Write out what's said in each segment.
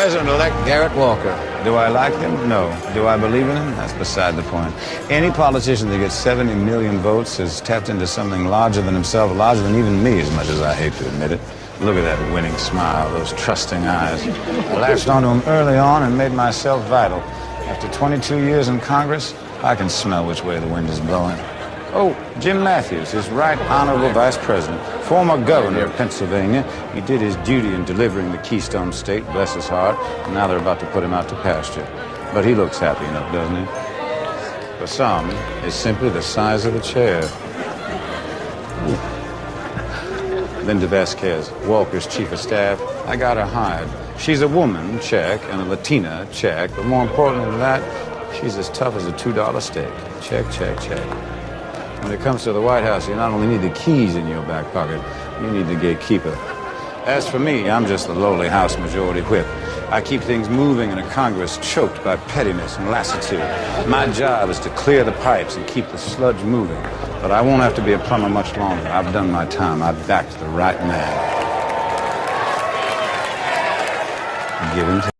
President-elect Garrett Walker. Do I like him? No. Do I believe in him? That's beside the point. Any politician that gets 70 million votes has tapped into something larger than himself, larger than even me, as much as I hate to admit it. Look at that winning smile, those trusting eyes. I latched onto him early on and made myself vital. After 22 years in Congress, I can smell which way the wind is blowing. Oh, Jim Matthews, his right honorable vice president, former governor of Pennsylvania. He did his duty in delivering the Keystone State, bless his heart, and now they're about to put him out to pasture. But he looks happy enough, doesn't he? For some, it's simply the size of a chair. Linda Vasquez, Walker's chief of staff. I got her hired. She's a woman, check, and a Latina, check, but more important than that, she's as tough as a $2 steak. Check, check, check. When it comes to the White House, you not only need the keys in your back pocket, you need the gatekeeper. As for me, I'm just the lowly House Majority Whip. I keep things moving in a Congress choked by pettiness and lassitude. My job is to clear the pipes and keep the sludge moving. But I won't have to be a plumber much longer. I've done my time. I've backed the right man. Give him time.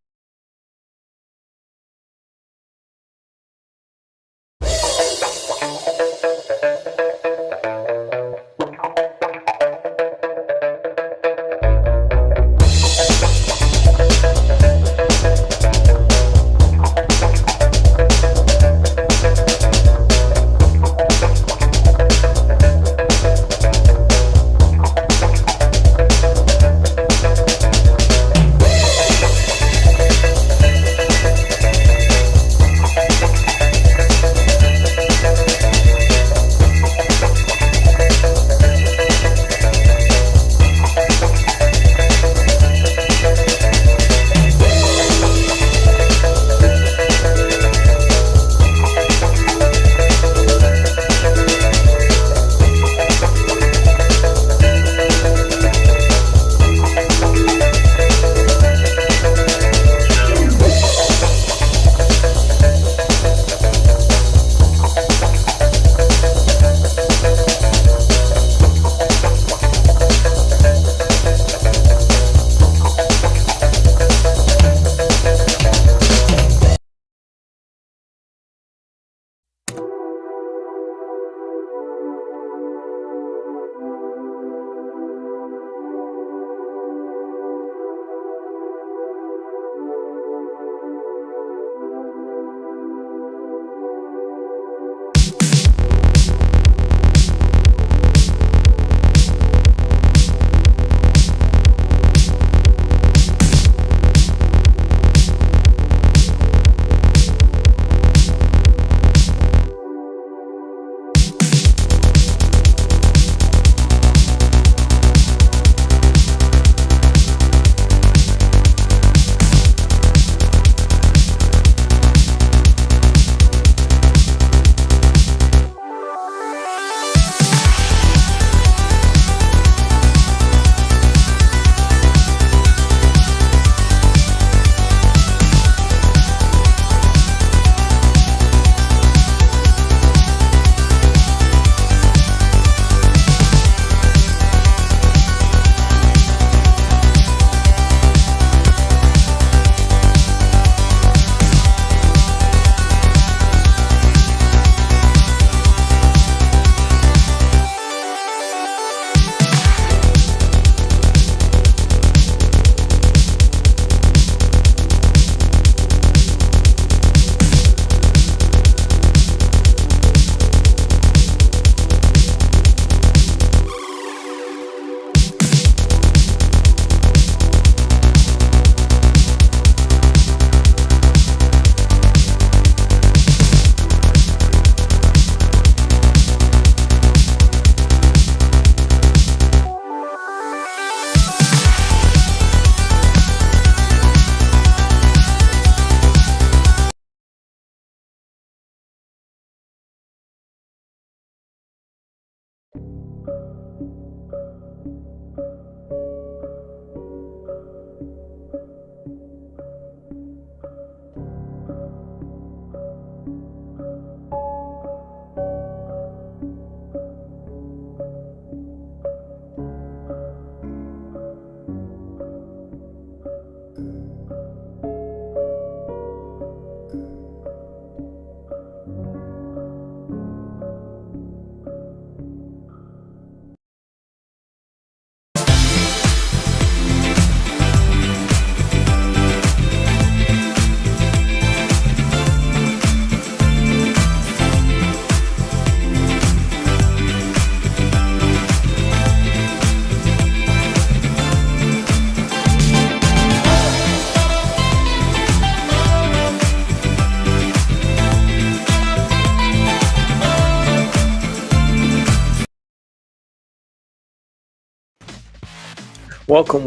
Welcome,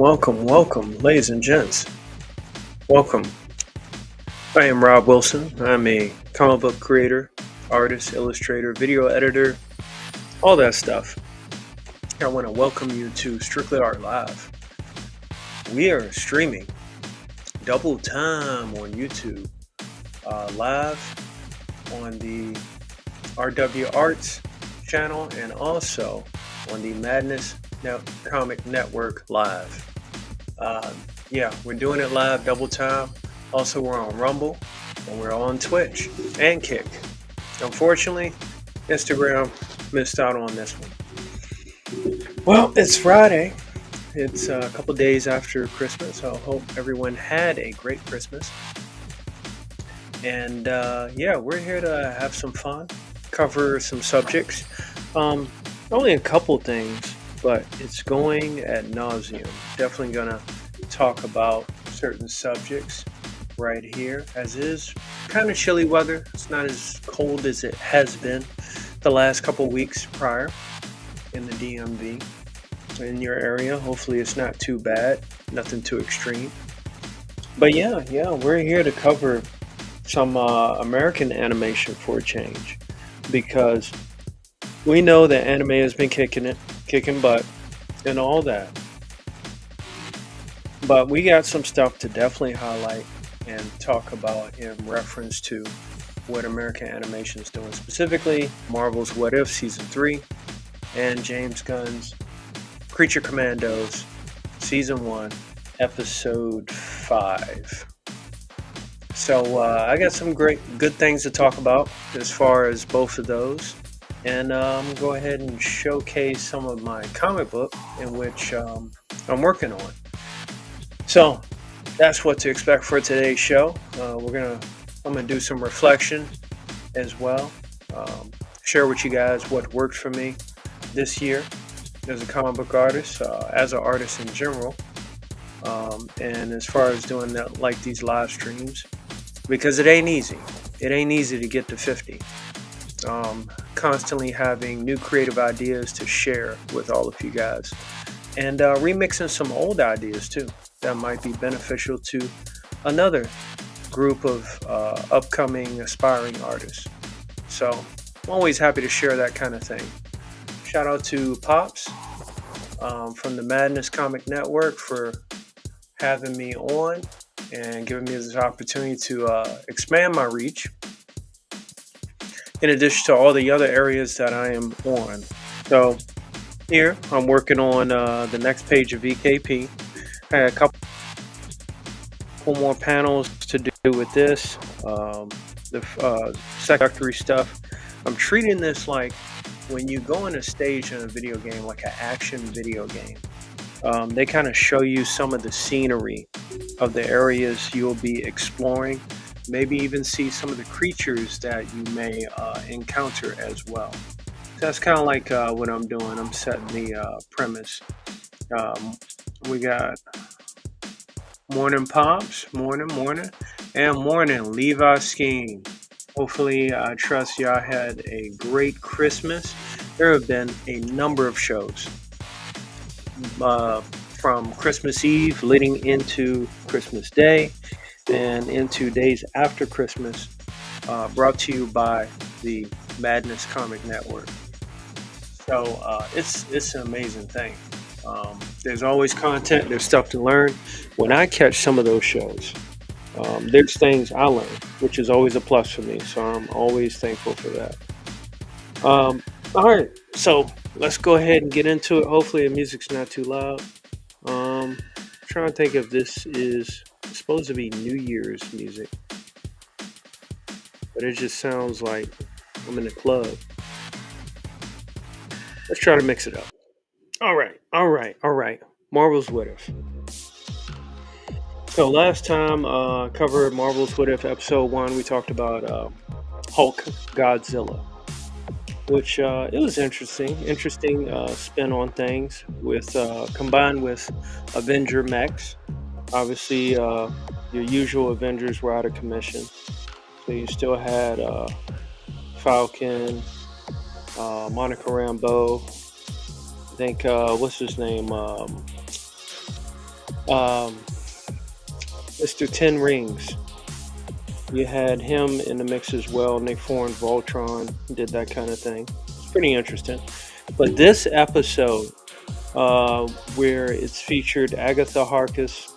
ladies and gents. Welcome. I am Rob Wilson. I'm a comic book creator, artist, illustrator, video editor, all that stuff. I want to welcome you to Strictly Art Live. We are streaming double time on YouTube, live on the RWA Art channel and also on the Madness Comic Network live. We're doing it live double time. Also, we're on Rumble and we're on Twitch and Kick. Unfortunately, Instagram missed out on this one. Well, it's Friday. It's a couple days after Christmas. I hope everyone had a great Christmas. And we're here to have some fun, cover some subjects. Only a couple things, but it's going ad nauseum. Definitely gonna talk about certain subjects right here, as is kind of chilly weather. It's not as cold as it has been the last couple weeks prior in the DMV. In your area, hopefully it's not too bad, nothing too extreme. But we're here to cover some American animation for a change, because we know that anime has been kicking butt and all that. But we got some stuff to definitely highlight and talk about in reference to what American animation is doing, specifically Marvel's What If Season 3 and James Gunn's Creature Commandos Season 1, Episode 5. So I got some good things to talk about as far as both of those. And I'm going to go ahead and showcase some of my comic book in which I'm working on. So that's what to expect for today's show. I'm gonna do some reflection as well. Share with you guys what worked for me this year as a comic book artist, as an artist in general, and as far as doing that, like these live streams, because it ain't easy. It ain't easy to get to 50. Constantly having new creative ideas to share with all of you guys, and remixing some old ideas too that might be beneficial to another group of upcoming aspiring artists. So I'm always happy to share that kind of thing. Shout out to Pops from the Madness Comic Network for having me on and giving me this opportunity to expand my reach, in addition to all the other areas that I am on. So here I'm working on the next page of VKP. I had a couple more panels to do with this. The secondary stuff. I'm treating this like when you go on a stage in a video game, like an action video game. They kind of show you some of the scenery of the areas you'll be exploring. Maybe even see some of the creatures that you may encounter as well. So that's kind of like what I'm doing. I'm setting the premise. We got morning Pops, morning, and morning Levi Skeen. Hopefully, I trust y'all had a great Christmas. There have been a number of shows from Christmas Eve leading into Christmas Day and into days after Christmas, brought to you by the Madness Comic Network. So it's an amazing thing. There's always content, there's stuff to learn. When I catch some of those shows, there's things I learn, which is always a plus for me. So I'm always thankful for that. All right, so let's go ahead and get into it. Hopefully the music's not too loud. Trying to think if this is supposed to be New Year's music, but it just sounds like I'm in a club. Let's try to mix it up. All right. Marvel's What If. So last time covered Marvel's What If episode 1. We talked about Hulk Godzilla, which it was interesting spin on things with combined with Avenger mechs. Obviously, your usual Avengers were out of commission, so you still had Falcon, Monica Rambeau. I think what's his name? Um, Mr. Ten Rings. You had him in the mix as well. Nick Foreign, Voltron did that kind of thing. It's pretty interesting. But this episode, where it's featured Agatha Harkness,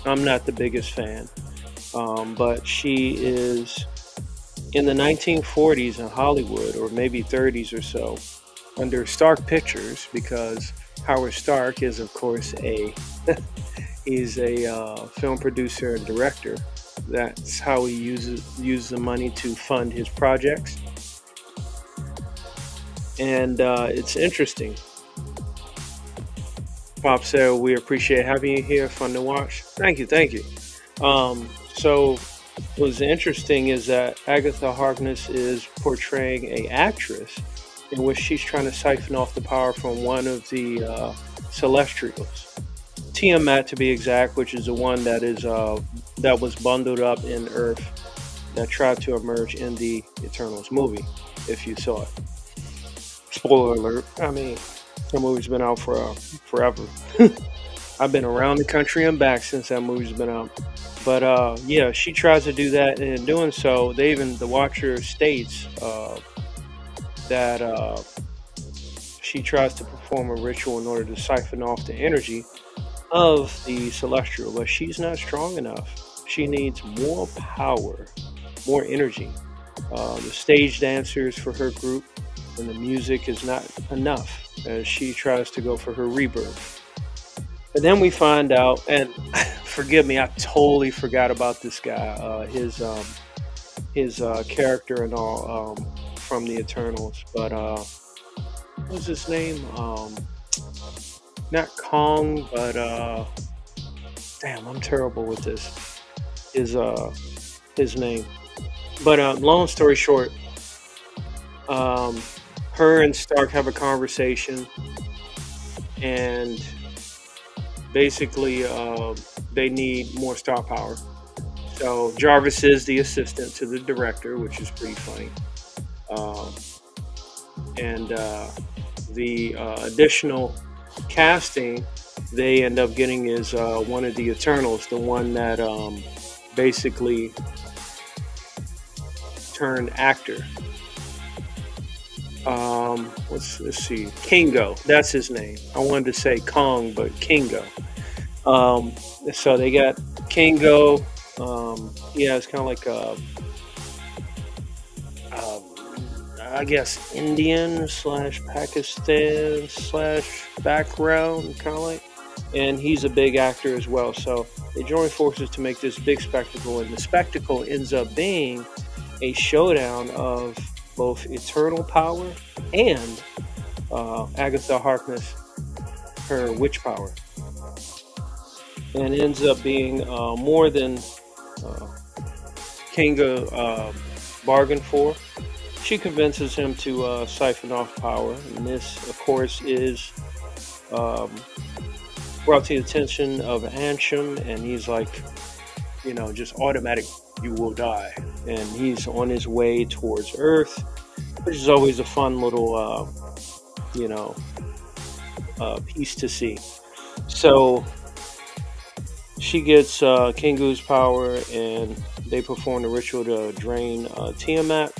I'm not the biggest fan, but she is in the 1940s in Hollywood, or maybe 30s or so, under Stark Pictures, because Howard Stark is, of course, he's a film producer and director. That's how he uses the money to fund his projects. And it's interesting. Pop said, we appreciate having you here. Fun to watch. Thank you. So what's interesting is that Agatha Harkness is portraying a actress in which she's trying to siphon off the power from one of the Celestials. Tiamat, to be exact, which is the one that was bundled up in Earth, that tried to emerge in the Eternals movie, if you saw it. Spoiler alert. I mean, the movie's been out for forever. I've been around the country and back since that movie's been out. But yeah, she tries to do that, and in doing so, the Watcher states that she tries to perform a ritual in order to siphon off the energy of the Celestial, but she's not strong enough. She needs more power, more energy. The stage dancers for her group and the music is not enough as she tries to go for her rebirth. And then we find out, and forgive me, I totally forgot about this guy, his character and all, from the Eternals. But what's his name? Not Kong, but damn, I'm terrible with this. His name. But long story short, her and Stark have a conversation, and basically they need more star power. So Jarvis is the assistant to the director, which is pretty funny. And the additional casting they end up getting is one of the Eternals, the one that basically turned actor. Let's see, Kingo, that's his name. I wanted to say Kong, but Kingo. So they got Kingo. Yeah, it's kind of like I guess Indian / Pakistan / background, kind of like, and he's a big actor as well. So they join forces to make this big spectacle, and the spectacle ends up being a showdown of both eternal power and Agatha Harkness, her witch power, and ends up being more than Kingo bargained for. She convinces him to siphon off power, and this, of course, is brought to the attention of Anshem, and he's like, just automatic, you will die. And he's on his way towards Earth, which is always a fun little, piece to see. So she gets Kingu's power, and they perform the ritual to drain Tiamat.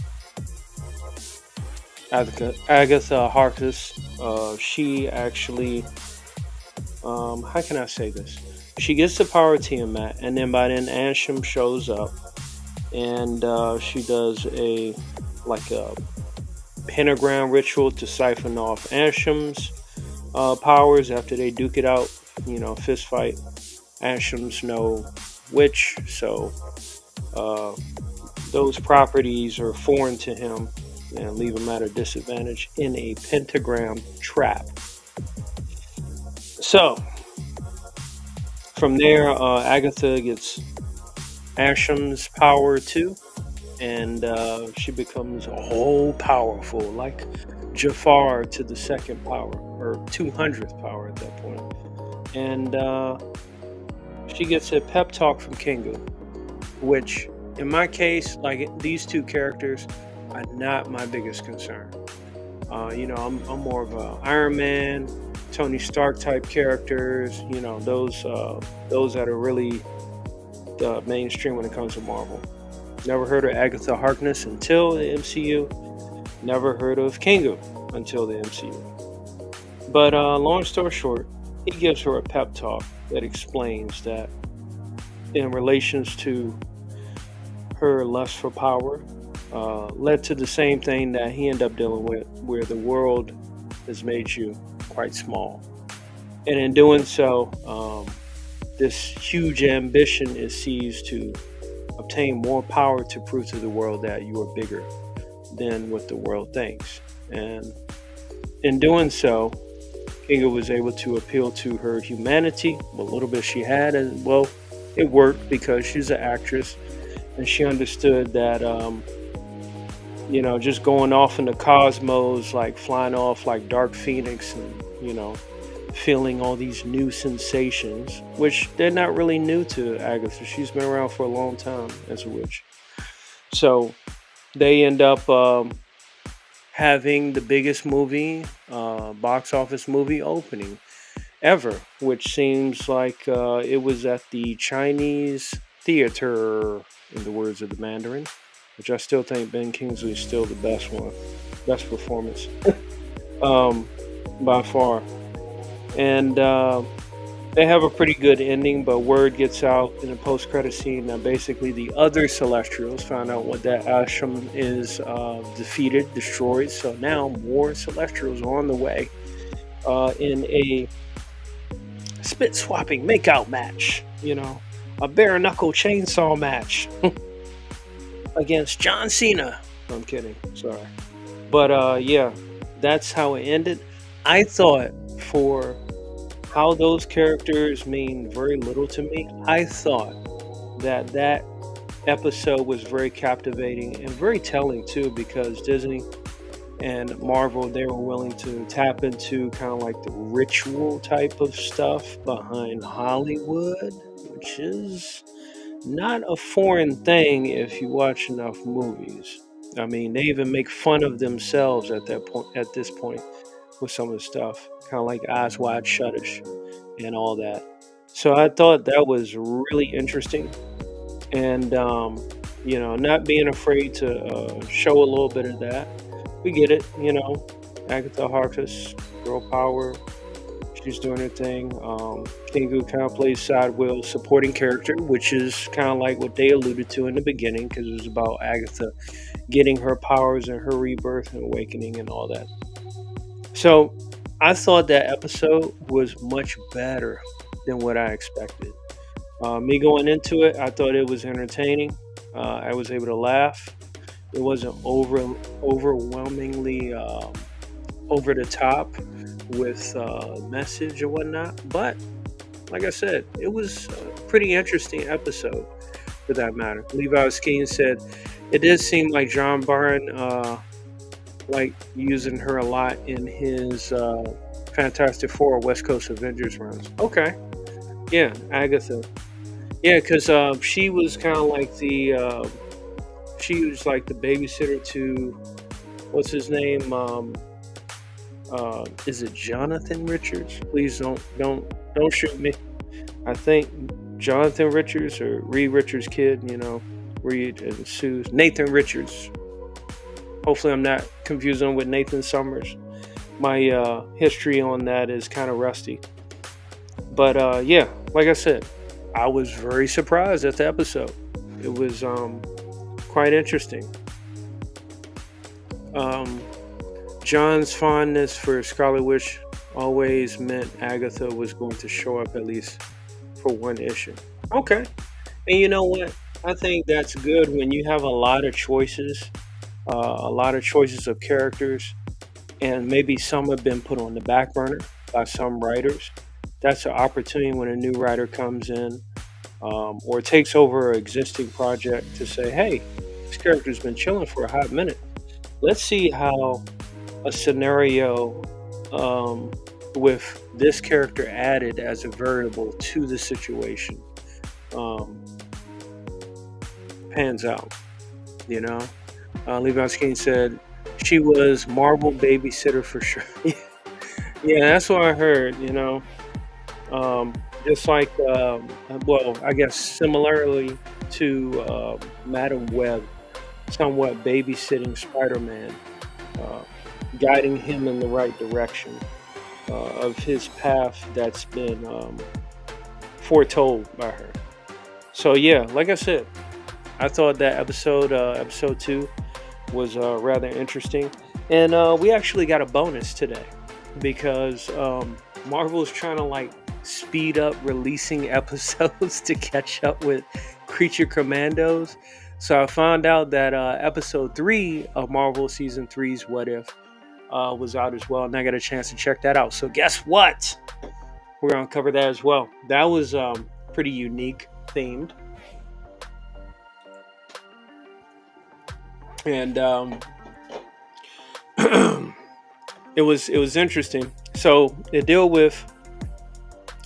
Agatha Harkness, she actually, how can I say this? She gets the power of Tiamat, and then by then Anshem shows up, and she does a pentagram ritual to siphon off Anshem's powers after they duke it out, fist fight. Anshem's no witch, so those properties are foreign to him and leave him at a disadvantage in a pentagram trap. So from there, Agatha gets Anshem's power too, and she becomes all powerful, like Jafar to the second power, or 200th power at that point. And she gets a pep talk from Kingo, which in my case, like, these two characters are not my biggest concern. I'm more of a Iron Man, Tony Stark type characters, those that are really mainstream when it comes to Marvel. Never heard of Agatha Harkness until the MCU. Never heard of Kingu until the MCU. But long story short, he gives her a pep talk that explains that in relations to her lust for power led to the same thing that he ended up dealing with, where the world has made you quite small. And in doing so, this huge ambition is seized to obtain more power to prove to the world that you are bigger than what the world thinks. And in doing so, Kinga was able to appeal to her humanity, what little bit she had, and well, it worked because she's an actress, and she understood that, just going off in the cosmos, like flying off like Dark Phoenix, and feeling all these new sensations, which they're not really new to Agatha. She's been around for a long time as a witch. So they end up having the biggest movie, box office movie opening ever, which seems like it was at the Chinese theater, in the words of the Mandarin, which I still think Ben Kingsley is still the best performance by far. And they have a pretty good ending, but word gets out in a post-credit scene that basically the other Celestials found out what that ashram is defeated, destroyed. So now more Celestials are on the way in a spit-swapping make-out match, a bare-knuckle chainsaw match against John Cena. I'm kidding, sorry. But yeah, that's how it ended. I thought, for how those characters mean very little to me, I thought that episode was very captivating and very telling too, because Disney and Marvel, they were willing to tap into kind of like the ritual type of stuff behind Hollywood, which is not a foreign thing if you watch enough movies. I mean, they even make fun of themselves at this point with some of the stuff, kind of like Eyes Wide Shutish and all that. So I thought that was really interesting, and not being afraid to show a little bit of that. We get it, Agatha Harkness, girl power, she's doing her thing. Kingu kind of plays side wheel supporting character, which is kind of like what they alluded to in the beginning, because it was about Agatha getting her powers and her rebirth and awakening and all that. So I thought that episode was much better than what I expected. Me going into it, I thought it was entertaining. I was able to laugh. It wasn't overwhelmingly over the top with message or whatnot. But like I said, it was a pretty interesting episode for that matter. Levi Skeen said it did seem like John Byrne like using her a lot in his Fantastic Four West Coast Avengers runs. Okay. Yeah, Agatha. Yeah, because she was kind of like she was like the babysitter to, what's his name? Is it Jonathan Richards? Please don't shoot me. I think Jonathan Richards or Reed Richards' kid, Reed and Sue's Nathan Richards. Hopefully I'm not confusing him with Nathan Summers. My history on that is kind of rusty. But yeah, like I said, I was very surprised at the episode. It was quite interesting. John's fondness for Scarlet Witch always meant Agatha was going to show up at least for one issue. Okay. And you know what? I think that's good when you have a lot of choices of characters, and maybe some have been put on the back burner by some writers. That's an opportunity when a new writer comes in or takes over an existing project to say, hey, this character's been chilling for a hot minute. Let's see how a scenario with this character added as a variable to the situation pans out, Levi Skeen said she was Marvel babysitter for sure. Yeah, that's what I heard. Um, just like, well, I guess similarly to Madam Web, somewhat babysitting Spider-Man, uh, guiding him in the right direction of his path that's been foretold by her. So yeah, like I said, I thought that episode 2, was rather interesting, and we actually got a bonus today because Marvel is trying to like speed up releasing episodes to catch up with Creature Commandos. So I found out that episode 3 of Marvel season three's What If was out as well, and I got a chance to check that out. So guess what? We're gonna cover that as well. That was pretty unique themed, and it was interesting. So they deal with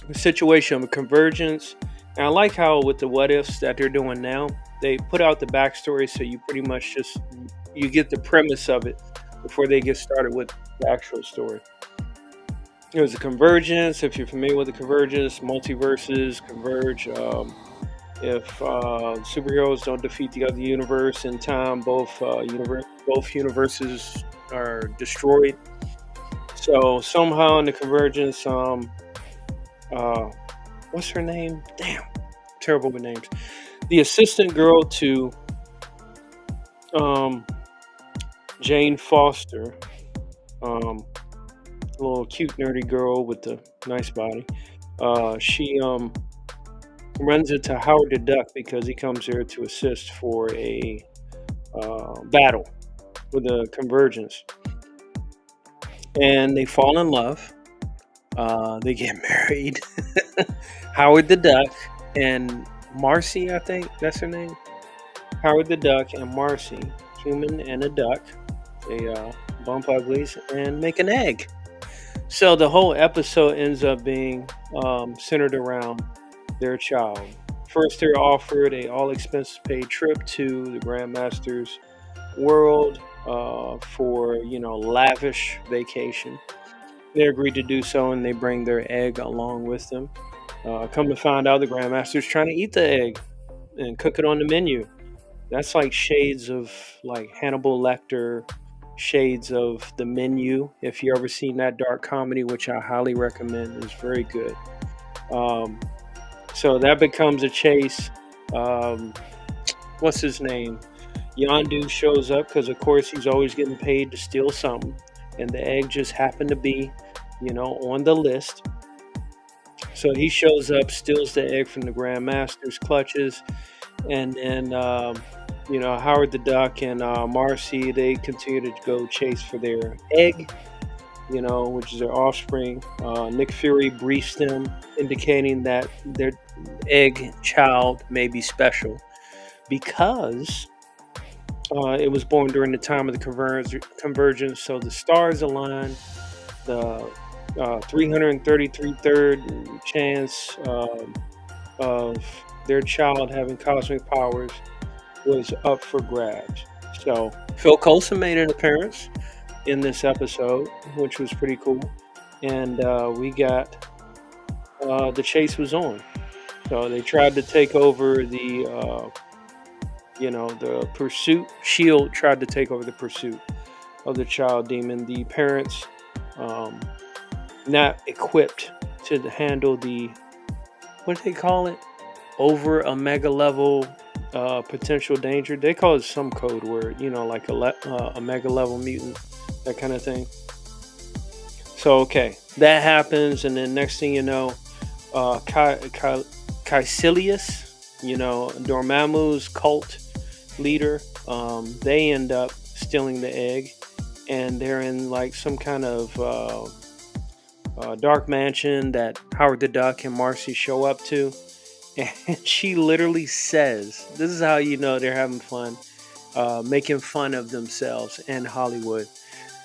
the situation of convergence, and I like how with the what ifs that they're doing now, they put out the backstory, so you pretty much just you get the premise of it before they get started with the actual story. It was a convergence. If you're familiar with the convergence, multiverses converge. If superheroes don't defeat the other universe in time, both universes are destroyed. So somehow in the convergence, uh, what's her name? Damn, terrible with names. The assistant girl to um, Jane Foster, a little cute nerdy girl with the nice body. She runs into Howard the Duck because he comes here to assist for a battle with the convergence, and they fall in love. They get married. Howard the Duck and Marcy, I think that's her name. Howard the Duck and Marcy, human and a duck, they bump uglies and make an egg. So the whole episode ends up being centered around their child. First, they're offered a all expenses paid trip to the Grandmaster's world for lavish vacation. They agree to do so, and they bring their egg along with them. Come to find out, the Grandmaster's trying to eat the egg and cook it on the menu. That's like shades of like Hannibal Lecter, shades of The Menu. If you ever seen that dark comedy, which I highly recommend, is very good. Um, so that becomes a chase. Um, what's his name? Yondu shows up because, of course, he's always getting paid to steal something, and the egg just happened to be, on the list. So he shows up, steals the egg from the Grandmaster's clutches, and then Howard the Duck and Marcy, they continue to go chase for their egg, which is their offspring. Nick Fury briefs them, indicating that their egg child may be special because it was born during the time of the convergence. So the stars align. The 333rd chance of their child having cosmic powers was up for grabs. So Phil Coulson made an appearance in this episode, which was pretty cool. And we got the chase was on. So they tried to take over the pursuit. Shield tried to take over the pursuit of the child demon. The parents not equipped to handle the, what do they call it? Over a mega level potential danger. They call it some code word, like a mega level mutant, that kind of thing. So, okay, that happens, and then next thing you know, Caecilius, Dormammu's cult leader, they end up stealing the egg, and they're in like some kind of dark mansion that Howard the Duck and Marcy show up to. And she literally says, this is how you know they're having fun, making fun of themselves in Hollywood.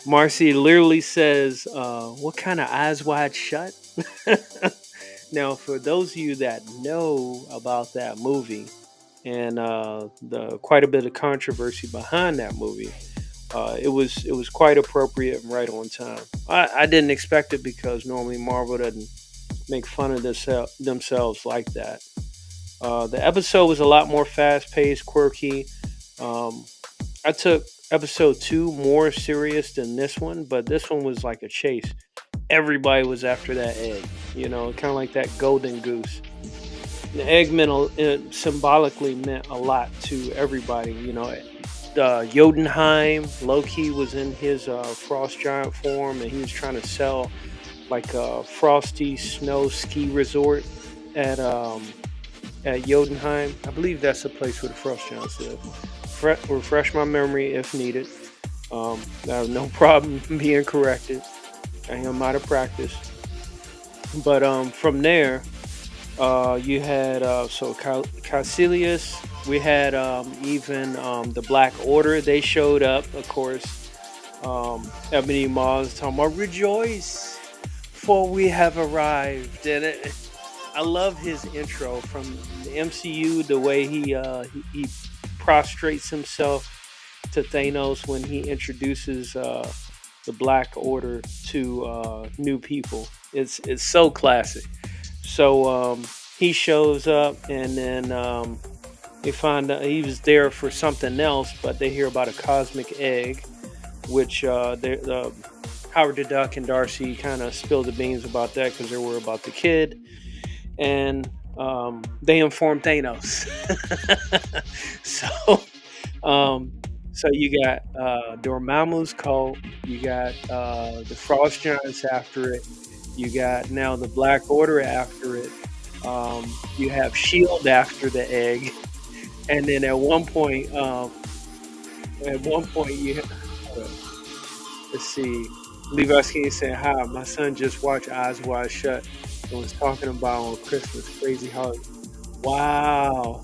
Marcy literally says, what kind of eyes wide shut? Now, for those of you that know about that movie and the quite a bit of controversy behind that movie, It was quite appropriate and right on time. I didn't expect it because normally Marvel doesn't make fun of themselves like that. The episode was a lot more fast paced, quirky. Um, I took episode two more serious than this one, but this one was like a chase. Everybody was after that egg, kind of like that golden goose. The egg symbolically meant a lot to everybody. Jotunheim, Loki was in his frost giant form, and he was trying to sell like a frosty snow ski resort at Jotunheim. I believe that's the place where the frost giants live. Refresh my memory if needed. I have no problem being corrected. I am out of practice. But from there, you had Caecilius. We had even the Black Order. They showed up, of course. Ebony Maw's talking about rejoice, for we have arrived. And I love his intro from the MCU. The way he prostrates himself to Thanos when he introduces the Black Order to new people. It's so classic. So he shows up, and then they find out he was there for something else, but they hear about a cosmic egg, which Howard the Duck and Darcy kind of spilled the beans about that because they were about the kid, and they inform Thanos. so, so you got Dormammu's cult, you got the Frost Giants after it, you got now the Black Order after it, you have Shield after the egg, and then at one point you let's see, Levi Skinny saying, "Hi, my son just watched Eyes Wide Shut and was talking about on Christmas. Crazy how." Wow.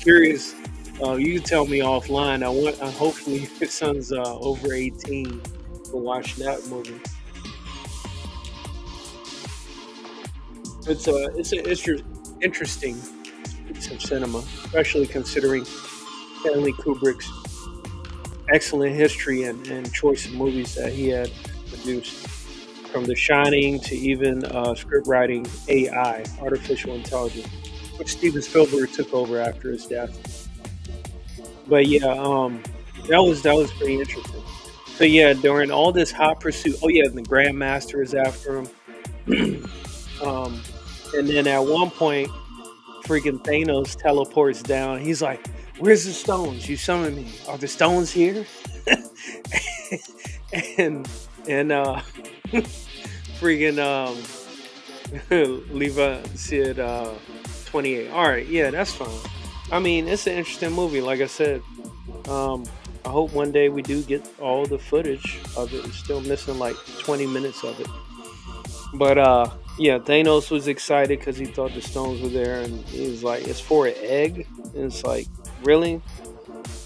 Curious. You can tell me offline. Hopefully your son's over 18 to watch that movie. It's an interesting piece of cinema, especially considering Stanley Kubrick's excellent history and choice of movies that he had produced, from The Shining to even script writing AI, artificial intelligence, which Steven Spielberg took over after his death. But yeah, that was pretty interesting. So yeah, during all this hot pursuit, oh yeah, the Grandmaster is after him, and then at one point, freaking Thanos teleports down. He's like, "Where's the stones? You summoned me. Are the stones here?" and freaking Levi said 28. All right, yeah, that's fine. I mean, it's an interesting movie. Like I said, I hope one day we do get all the footage of it. It's still missing like 20 minutes of it. But yeah, Thanos was excited because he thought the stones were there, and he was like, "It's for an egg." And it's like, really?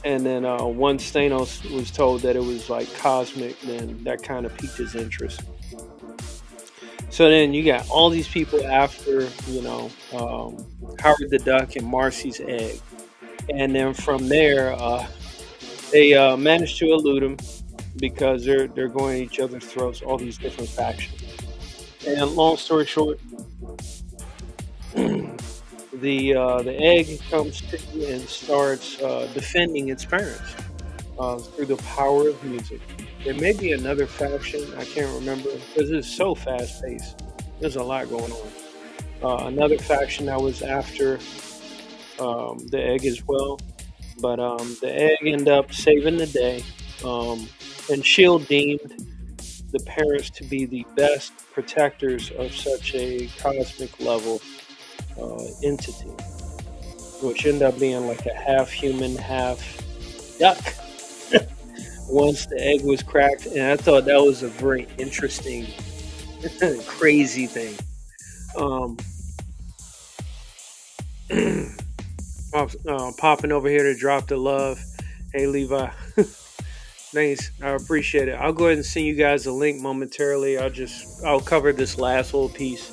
And then once Thanos was told that it was like cosmic, then that kind of piqued his interest. So then you got all these people after, Howard the Duck and Marcy's egg. And then from there, they managed to elude him because they're going at each other's throats, all these different factions. And long story short, the egg comes to and starts defending its parents through the power of music. There may be another faction, I can't remember, because it's so fast paced. There's a lot going on. Another faction that was after the egg as well, but the egg ended up saving the day, and Shield deemed the parents to be the best protectors of such a cosmic level entity, which ended up being like a half human, half duck. Once the egg was cracked, and I thought that was a very interesting, crazy thing. Popping over here to drop the love. Hey Levi, thanks, I appreciate it. I'll go ahead and send you guys a link momentarily. I'll cover this last little piece,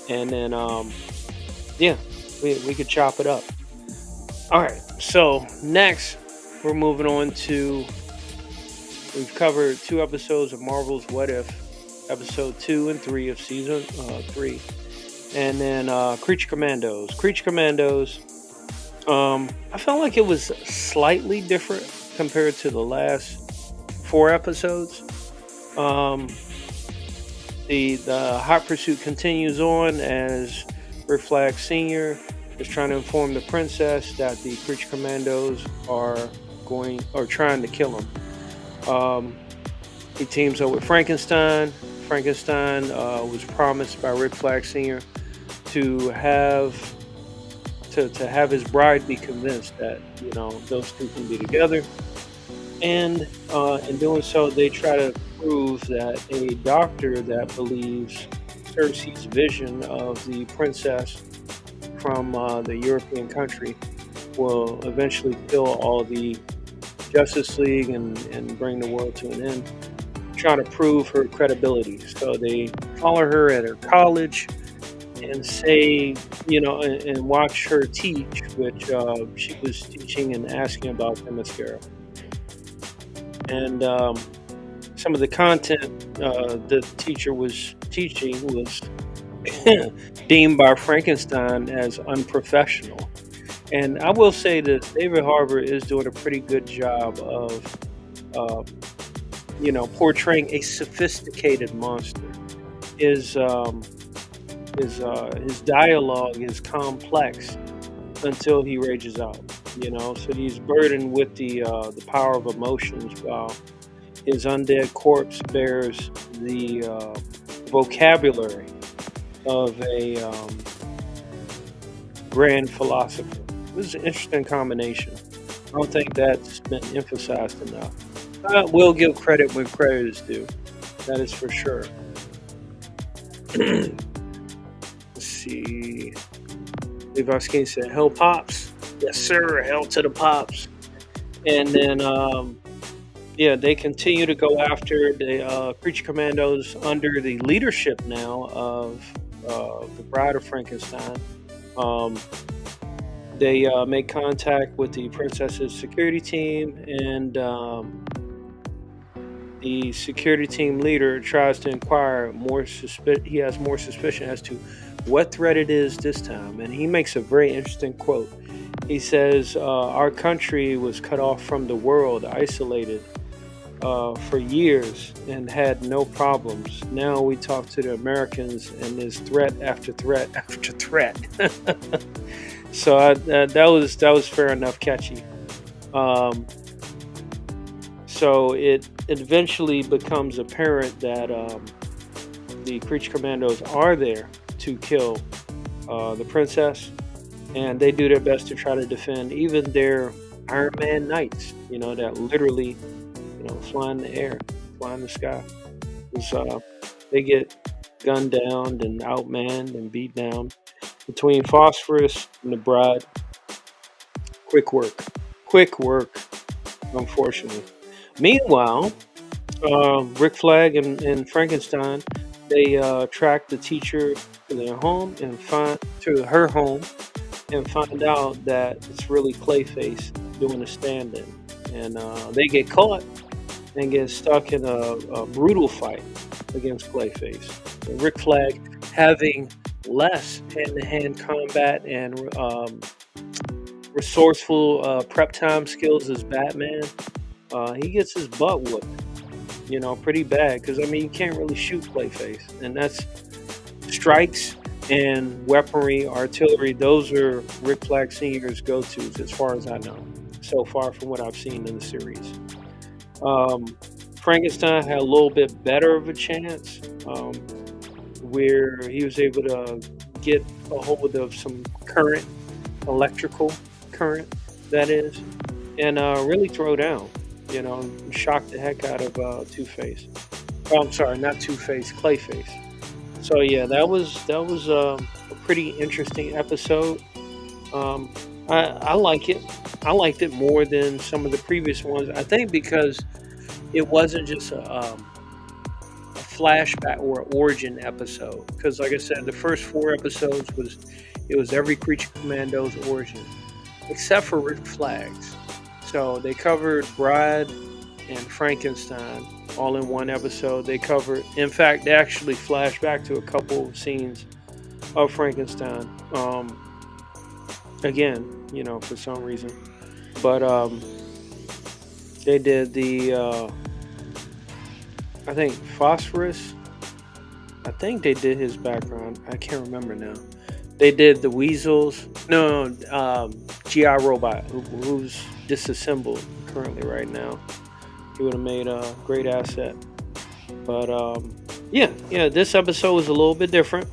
and then yeah, we could chop it up. All right, so next we're moving on to We've covered 2 episodes of Marvel's What If, episode 2 and 3 of season 3, and then Creature Commandos. Creature Commandos. I felt like it was slightly different compared to the last 4 episodes. The hot pursuit continues on as Rick Flag Sr. is trying to inform the princess that the Creature Commandos are trying to kill him. He teams up with Frankenstein. Frankenstein was promised by Rick Flag Sr. to have his bride be convinced that those two can be together, and in doing so, they try to prove that a doctor that believes Cersei's vision of the princess from the European country will eventually kill all the Justice League and bring the world to an end, trying to prove her credibility. So they follow her at her college and say, and watch her teach, which she was teaching and asking about Themyscira. And some of the content the teacher was teaching was deemed by Frankenstein as unprofessional. And I will say that David Harbour is doing a pretty good job of, portraying a sophisticated monster. His dialogue is complex until he rages out. So he's burdened with the power of emotions, while his undead corpse bears the vocabulary of a grand philosopher. This is an interesting combination. I don't think that's been emphasized enough. I will give credit when credit is due. That is for sure. Let's see. Levi Skin said, "Hell Pops." Yes, sir. Hell to the Pops. And then, they continue to go after the Creature Commandos under the leadership now of the Bride of Frankenstein. They make contact with the princess's security team, and the security team leader tries to inquire he has more suspicion as to what threat it is this time. And he makes a very interesting quote. He says, our country was cut off from the world, isolated for years, and had no problems. Now we talk to the Americans, and there's threat after threat after threat. So that was fair enough catchy. So it eventually becomes apparent that the Creature Commandos are there to kill the princess, and they do their best to try to defend even their Iron Man knights, that literally, fly in the air, fly in the sky. They get gunned down and outmanned and beat down. Between Phosphorus and the Bride, quick work, unfortunately. Meanwhile, Rick Flag and Frankenstein, they track the teacher to their home and find out that it's really Clayface doing a stand-in, and they get caught and get stuck in a brutal fight against Clayface. And Rick Flag, having less hand-to-hand combat and resourceful prep time skills as Batman, he gets his butt whooped, pretty bad, because you can't really shoot Clayface, and that's strikes and weaponry, artillery. Those are Rick Flag Sr.'s go-tos, as far as I know, so far from what I've seen in the series. Frankenstein had a little bit better of a chance, where he was able to get a hold of some current, electrical current, that is, and really throw down, shock the heck out of Two-Face. Oh, I'm sorry, not Two-Face, Clayface. So yeah, that was a pretty interesting episode. I like it. I liked it more than some of the previous ones. I think because it wasn't just a flashback or origin episode. Because like I said, the first 4 episodes was every Creature Commandos origin, except for Rick Flag's. So they covered Bride and Frankenstein all in one episode. They covered, in fact, they actually flashed back to a couple of scenes of Frankenstein. Again, for some reason. But they did the, I think, Phosphorus. I think they did his background. I can't remember now. They did the Weasels. No, G.I. Robot, who's disassembled currently right now. He would have made a great asset. But yeah, this episode was a little bit different.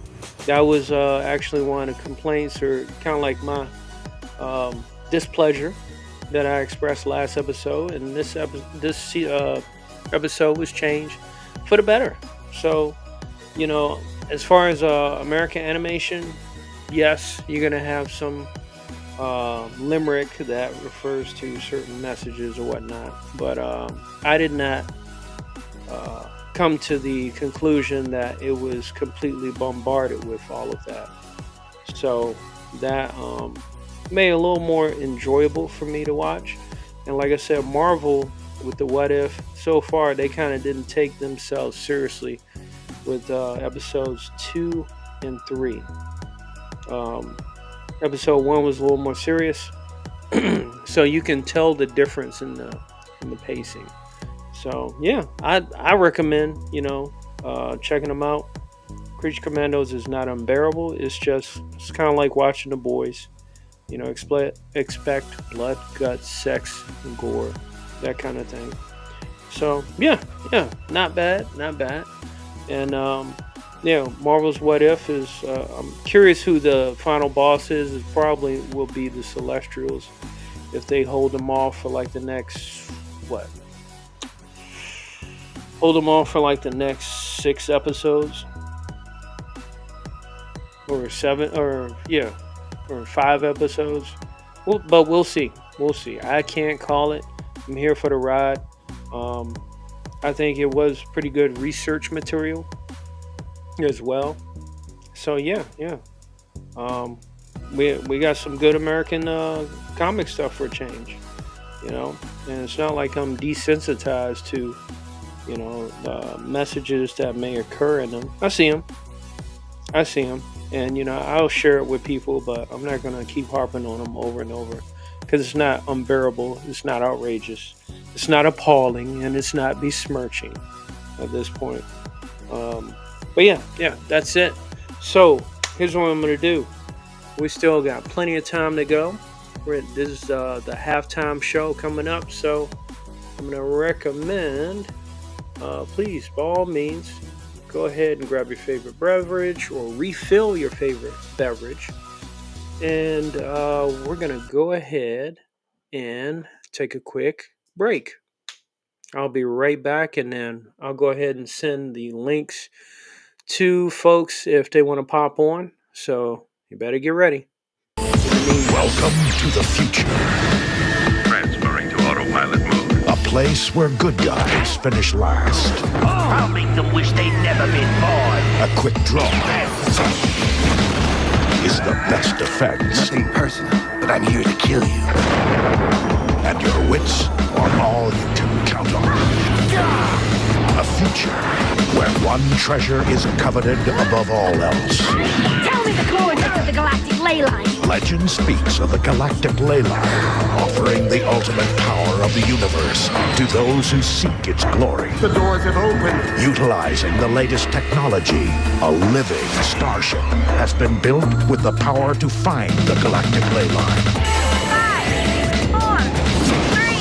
That was actually one of the complaints, or kind of like my displeasure that I expressed last episode. And this episode was changed for the better. So, as far as American animation, yes, you're going to have some limerick that refers to certain messages or whatnot. But I did not come to the conclusion that it was completely bombarded with all of that. So that made it a little more enjoyable for me to watch. And like I said, Marvel with the What If, so far they kind of didn't take themselves seriously with episodes 2 and 3. Episode 1 was a little more serious, so you can tell the difference in the pacing. So yeah, I recommend checking them out. Creature Commandos is not unbearable. It's kind of like watching The Boys. Expect blood, guts, sex, and gore, that kind of thing. So yeah, not bad. And Marvel's What If is, I'm curious who the final boss is. It probably will be the Celestials if they hold them off for like the next, hold them off for like the next 6 episodes or 7 or 5 episodes. But we'll see. I can't call it. I'm here for the ride. I think it was pretty good research material as well. So yeah. We got some good American comic stuff for a change, and it's not like I'm desensitized to messages that may occur in them. I see them, and I'll share it with people, but I'm not gonna keep harping on them over and over, because it's not unbearable, it's not outrageous, it's not appalling, and it's not besmirching at this point. But yeah, that's it. So here's what I'm gonna do. We still got plenty of time to go. This is the halftime show coming up, so I'm gonna recommend, please, by all means, go ahead and grab your favorite beverage or refill your favorite beverage, and we're gonna go ahead and take a quick break. I'll be right back, and then I'll go ahead and send the links to folks if they want to pop on. So you better get ready. Welcome to the future. Transferring to autopilot mode. A place where good guys finish last. I'll make them wish they'd never been born. A quick draw is the best defense. Nothing personal, but I'm here to kill you. And your wits are all you can count on. A future where one treasure is coveted above all else. Tell me the coordinates of the galactic ley line. Legend speaks of the galactic ley line, offering the ultimate power of the universe to those who seek its glory. The doors have opened. Utilizing the latest technology, a living starship has been built with the power to find the galactic ley line. 5, 4, 3,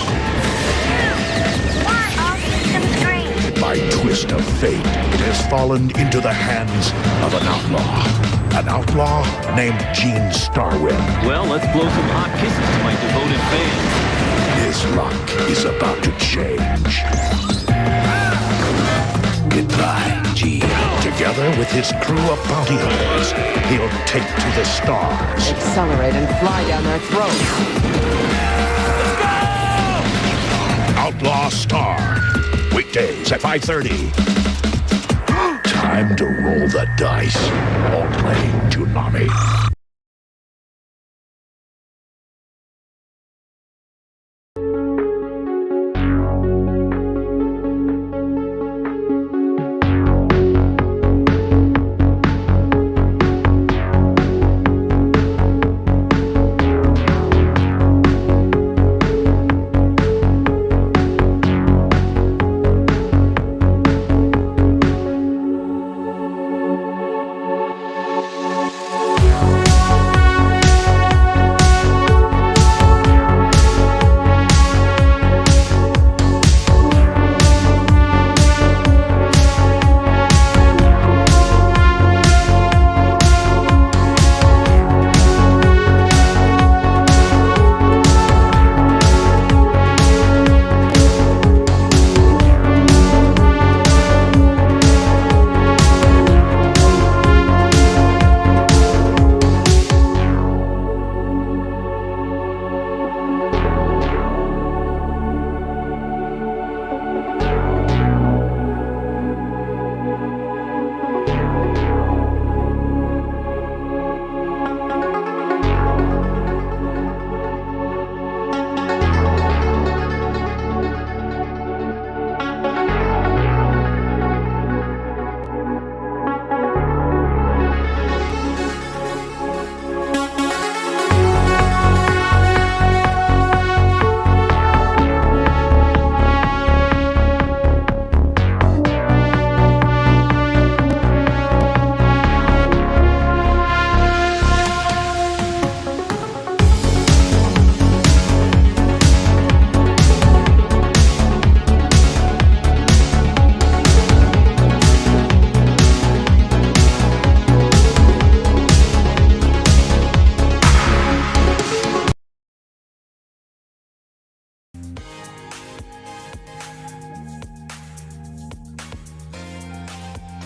2, 1. All systems green. By twist of fate, it has fallen into the hands of an outlaw. An outlaw named Gene Starwind. Well, let's blow some hot kisses to my devoted fans. His luck is about to change. Goodbye, G. Together with his crew of bounty hunters, he'll take to the stars. Accelerate and fly down their throats. Outlaw Star. Weekdays at 5:30. Time to roll the dice. Only Toonami.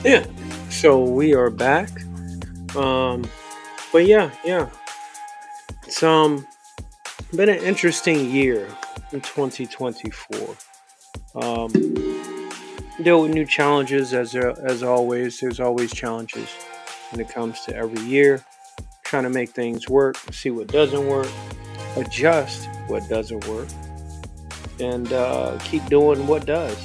Yeah. So we are back. But yeah. It's been an interesting year in 2024. Deal with new challenges as always. There's always challenges when it comes to every year. Trying to make things work, see what doesn't work, adjust what doesn't work, and keep doing what does.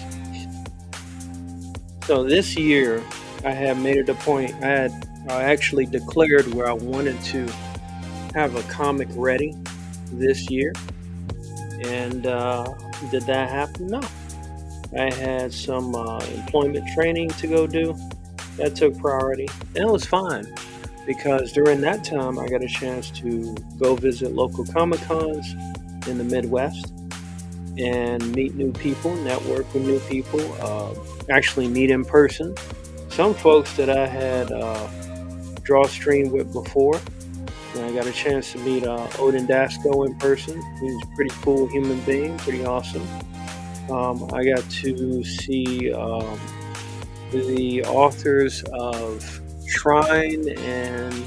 So this year, I had made it a point. I actually declared where I wanted to have a comic ready this year, and did that happen? No. I had some employment training to go do. That took priority, and it was fine because during that time I got a chance to go visit local Comic Cons in the Midwest and meet new people, network with new people, actually meet in person. Some folks that I had draw streamed with before. And I got a chance to meet Odin Dasco in person. He's a pretty cool human being, pretty awesome. I got to see the authors of Shrine and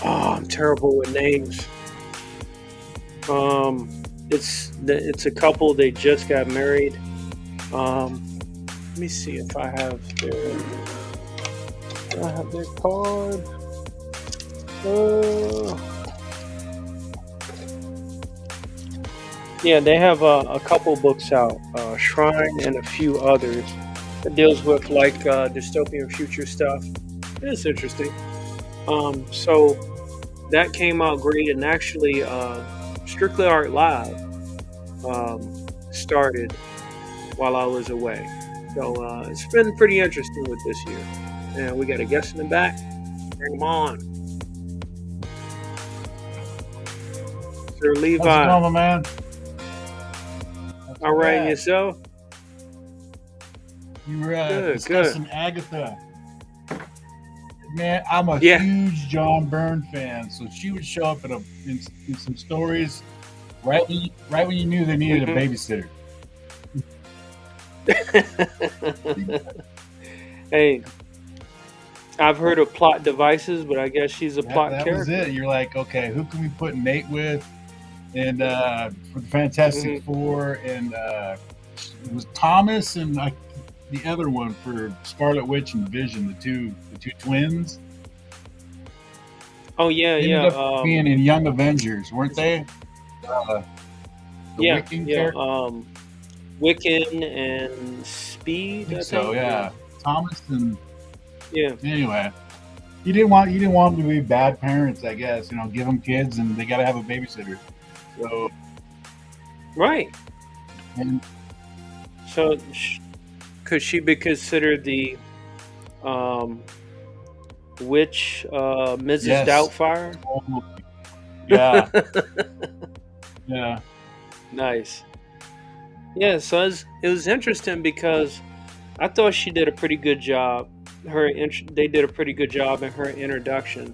I'm terrible with names. It's a couple. They just got married. Let me see if I have their card. Yeah, they have a couple books out, Shrine and a few others. It deals with like dystopian future stuff. It's interesting. So that came out great, and actually, Strictly Art Live started while I was away. So it's been pretty interesting with this year. And we got a guest in the back. Bring him on. Sir Levi. How's it going, my man? All right, and yourself? You were Good. discussing Agatha. Man, I'm a huge John Byrne fan, so she would show up in some stories right when you knew they needed a babysitter. Hey, I've heard of plot devices, but I guess she's a plot character. That was it. You're like, okay, who can we put Nate with? And for the Fantastic Four, and it was Thomas and the other one for Scarlet Witch and Vision, the two twins. Oh yeah, they ended up being in Young Avengers, weren't they? The Wiccan character? Wiccan and Speed. I think so. Yeah, Thomas and yeah. Anyway, you didn't want them to be bad parents, I guess. You know, give them kids and they got to have a babysitter. So, right. And so, could she be considered the witch, Mrs. Yes. Doubtfire? Yeah. Yeah. Nice. Yeah. So it was interesting because I thought she did a pretty good job. They did a pretty good job in her introduction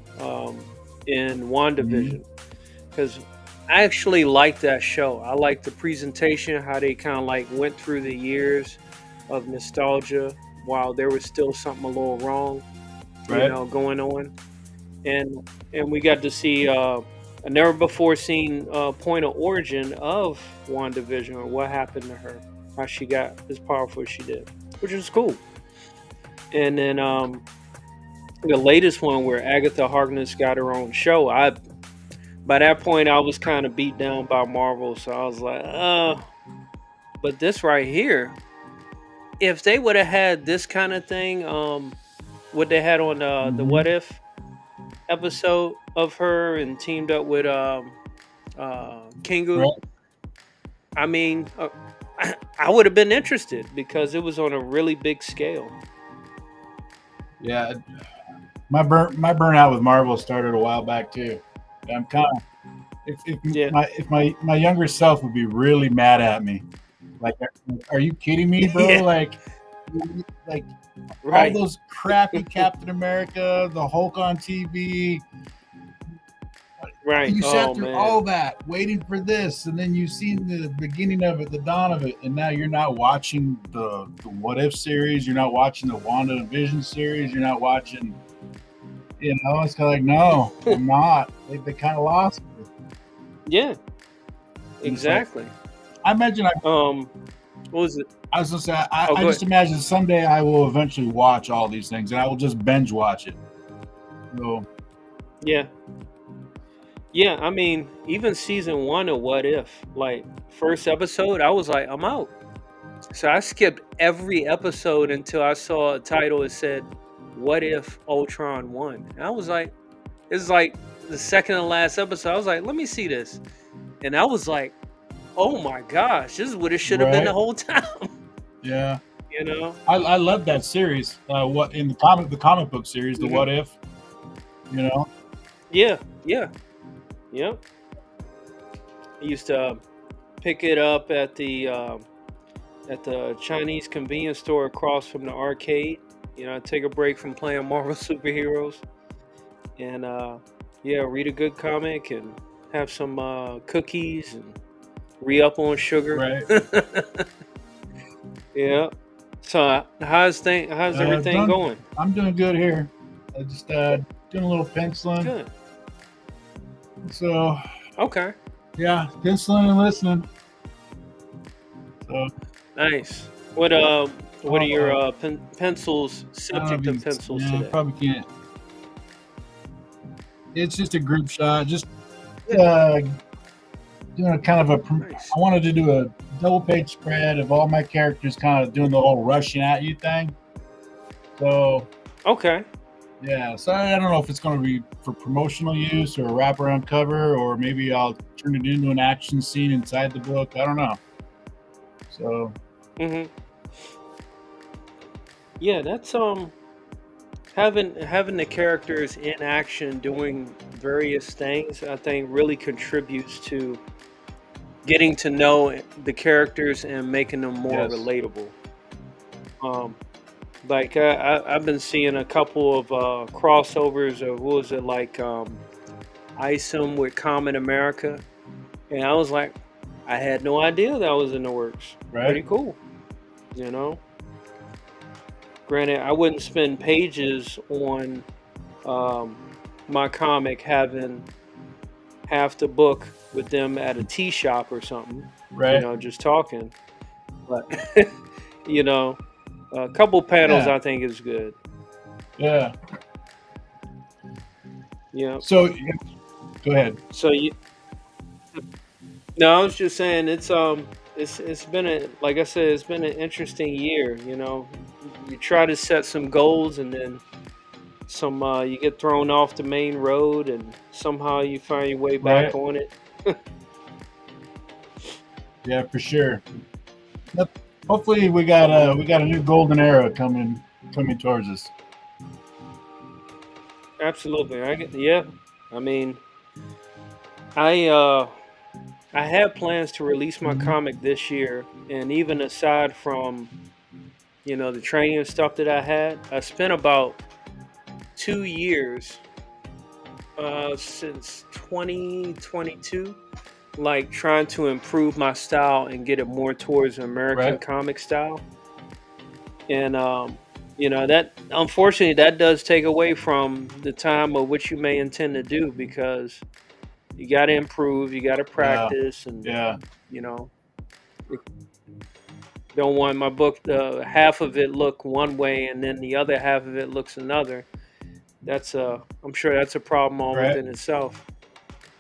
in WandaVision because. I actually liked that show. I liked the presentation, how they kind of like went through the years of nostalgia while there was still something a little wrong, going on. And we got to see a never before seen point of origin of WandaVision, or what happened to her, how she got as powerful as she did, which is cool. And then the latest one where Agatha Harkness got her own show, by that point, I was kind of beat down by Marvel, so I was like, But this right here, if they would have had this kind of thing, what they had on the What If episode of her and teamed up with Kingu, I mean, I would have been interested because it was on a really big scale. Yeah, my burnout with Marvel started a while back too. I'm kind of if my younger self would be really mad at me, like, are you kidding me, bro? Yeah. Like all those crappy Captain America, the Hulk on TV, Right. You sat Oh through man. all that waiting for this, and then you've seen the beginning of it, the dawn of it, and now you're not watching the What If series, you're not watching the Wanda and Vision series, you're not watching, it's kind of like, no, I'm not. They kind of lost me. Yeah. Exactly. I imagine What was it? I was gonna say, I go just ahead. imagine someday I will eventually watch all these things, and I will just binge watch it. So, Yeah. Yeah, I mean, even season 1 of What If, like first episode, I was like, I'm out. So I skipped every episode until I saw a title that said, "What if Ultron won?" And I was like, it's like the second and last episode. I was like, let me see this, and I was like, oh my gosh, this is what it should have been the Right. whole time. yeah, You know? I love that series. What in the comic book series, the Mhm. What If, Yeah, yeah, yep. I used to pick it up at the Chinese convenience store across from the arcade. I'd take a break from playing Marvel superheroes, and read a good comic and have some cookies and re-up on sugar. right? Yeah. So how's everything Done. going? I'm doing good here. I just doing a little penciling. Good. So Okay. yeah, penciling and listening. So Nice. What are your pencils? I don't know Subject if of pencils yeah, today. probably can't. It's just a group shot. Just doing a kind of a. Nice. I wanted to do a double page spread of all my characters, kind of doing the whole rushing at you thing. So Okay. yeah, so I don't know if it's going to be for promotional use or a wraparound cover, or maybe I'll turn it into an action scene inside the book. I don't know. So Mhm. Yeah, that's having the characters in action doing various things, I think really contributes to getting to know the characters and making them more Yes. relatable. Like I've been seeing a couple of crossovers of what was it like Isom with Common America, and I was like, I had no idea that was in the works. Right. Pretty cool, you know. Granted, I wouldn't spend pages on my comic having half the book with them at a tea shop or something, right. just talking. But a couple panels Yeah. I think is good. Yeah. Yeah. So go ahead. So no, I was just saying it's been like I said, it's been an interesting year. You try to set some goals and then you get thrown off the main road and somehow you find your way back Right. on it. Yeah, for sure. Yep. Hopefully we got a new golden era coming towards us. Absolutely. I mean, I have plans to release my comic this year, and even aside from the training and stuff that I had, I spent about 2 years since 2022 like trying to improve my style and get it more towards American Right. comic style. And that unfortunately that does take away from the time of which you may intend to do, because you got to improve, you got to practice, and Yeah. don't want my book half of it look one way and then the other half of it looks another. That's I'm sure that's a problem all Right. within itself.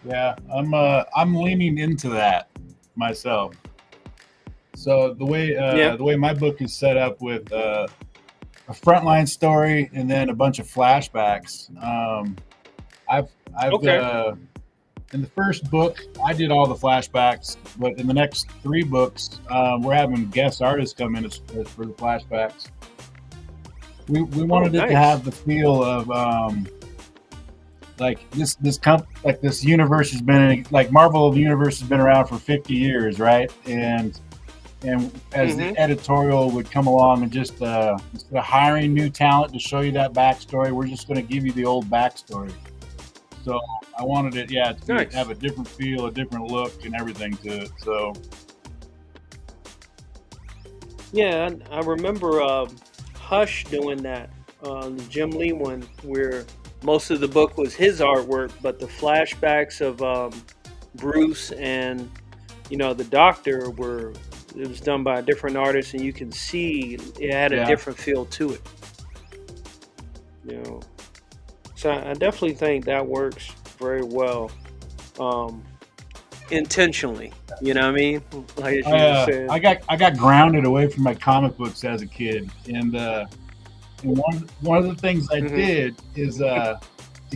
Yeah. I'm leaning into that myself. So the way my book is set up with a frontline story and then a bunch of flashbacks. I've Okay. in the first book, I did all the flashbacks, but in the next 3 books, we're having guest artists come in for the flashbacks. We wanted it to nice. have the feel of like this universe has been like Marvel universe has been around for 50 years, right? And as the editorial would come along and just instead of hiring new talent to show you that backstory, we're just going to give you the old backstory. So I wanted it, to Nice. have a different feel, a different look, and everything to it. So Yeah, I remember Hush doing that, the Jim Lee one, where most of the book was his artwork, but the flashbacks of Bruce and the Doctor it was done by a different artist, and you can see it had a different feel to it. So I definitely think that works very well, intentionally. You know what I mean? Like as you were saying. I got grounded away from my comic books as a kid, and one of the things I did is to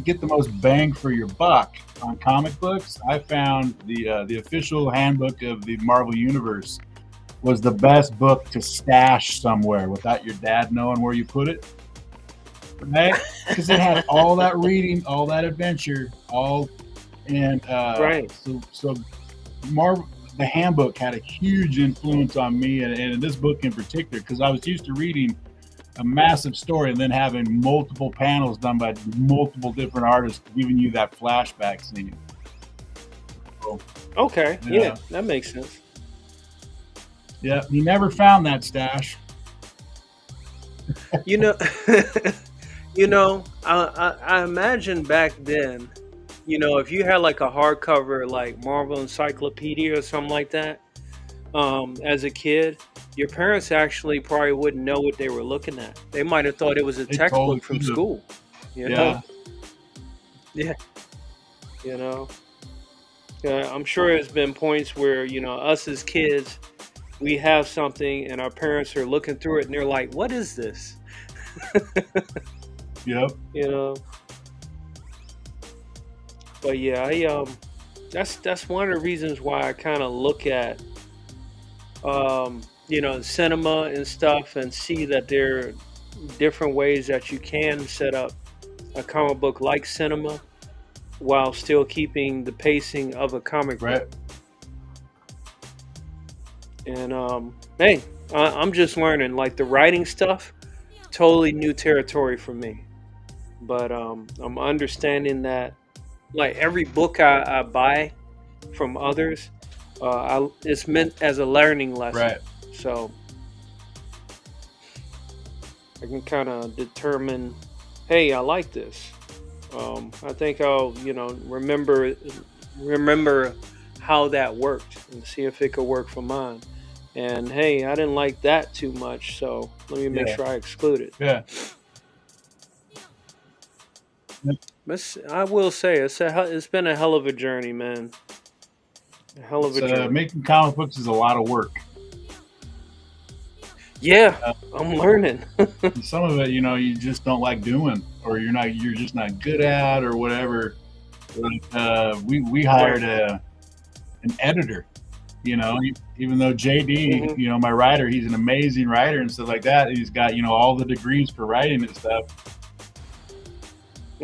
get the most bang for your buck on comic books. I found the official handbook of the Marvel Universe was the best book to stash somewhere without your dad knowing where you put it. Right? Because it had all that reading, all that adventure, Right. So Marvel, the handbook had a huge influence on me, and in this book in particular, because I was used to reading a massive story and then having multiple panels done by multiple different artists, giving you that flashback scene. So, Okay. Yeah, that makes sense. Yeah, he never found that stash. I imagine back then, if you had like a hardcover like Marvel Encyclopedia or something like that, as a kid, your parents actually probably wouldn't know what they were looking at. They might have thought it was a They textbook totally from could've. school. Yeah. Yeah. I'm sure there's been points where, us as kids, we have something and our parents are looking through it and they're like, what is this? Yep. But yeah, that's one of the reasons why I kind of look at cinema and stuff and see that there are different ways that you can set up a comic book like cinema while still keeping the pacing of a comic book. And hey, I'm just learning, like the writing stuff, totally new territory for me. But I'm understanding that, like every book I buy from others, it's meant as a learning lesson. Right. So I can kind of determine, hey, I like this. I think I'll, remember how that worked and see if it could work for mine. And hey, I didn't like that too much, so let me make sure I exclude it. Yeah. But I will say, it's been a hell of a journey, man. A hell of a journey. Making comic books is a lot of work. Yeah, I'm learning. Some of it, you just don't like doing, or you're just not good at, or whatever. We hired an editor. Even though JD, my writer, he's an amazing writer and stuff like that. He's got, all the degrees for writing and stuff.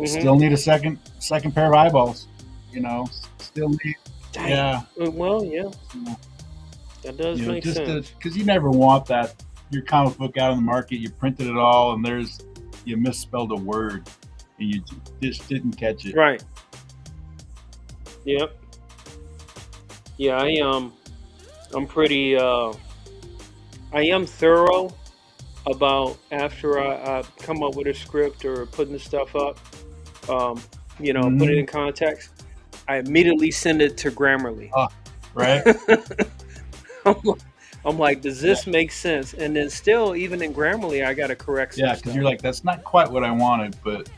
Still need a second pair of eyeballs, still need. Dang. Yeah. Well, yeah. That does make sense. Because you never want your comic book out on the market, you printed it all, and you misspelled a word, and you just didn't catch it. Right. Yep. Yeah, I'm pretty, I am thorough about after I come up with a script or putting the stuff up, put it in context. I immediately send it to Grammarly. Right. I'm like, does this make sense? And then still, even in Grammarly, I got to correct some stuff. Yeah, because you're like, that's not quite what I wanted, but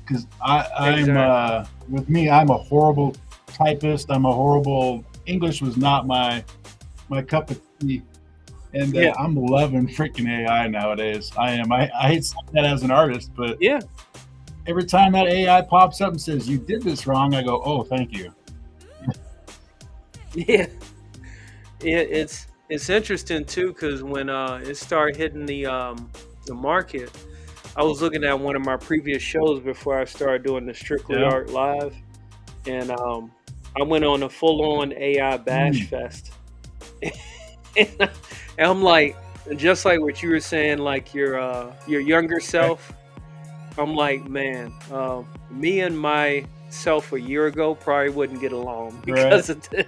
because I'm with me, I'm a horrible typist. I'm a horrible. English was not my cup of tea, and I'm loving freaking AI nowadays. I am. I hate that as an artist, but yeah. Every time that AI pops up and says you did this wrong, I go, oh, thank you. Yeah. It's interesting too, because when it started hitting the market, I was looking at one of my previous shows before I started doing the Strictly Art Live, and I went on a full-on AI bash fest, and I'm like, just like what you were saying, like your younger self, I'm like, man, me and myself a year ago probably wouldn't get along because of this.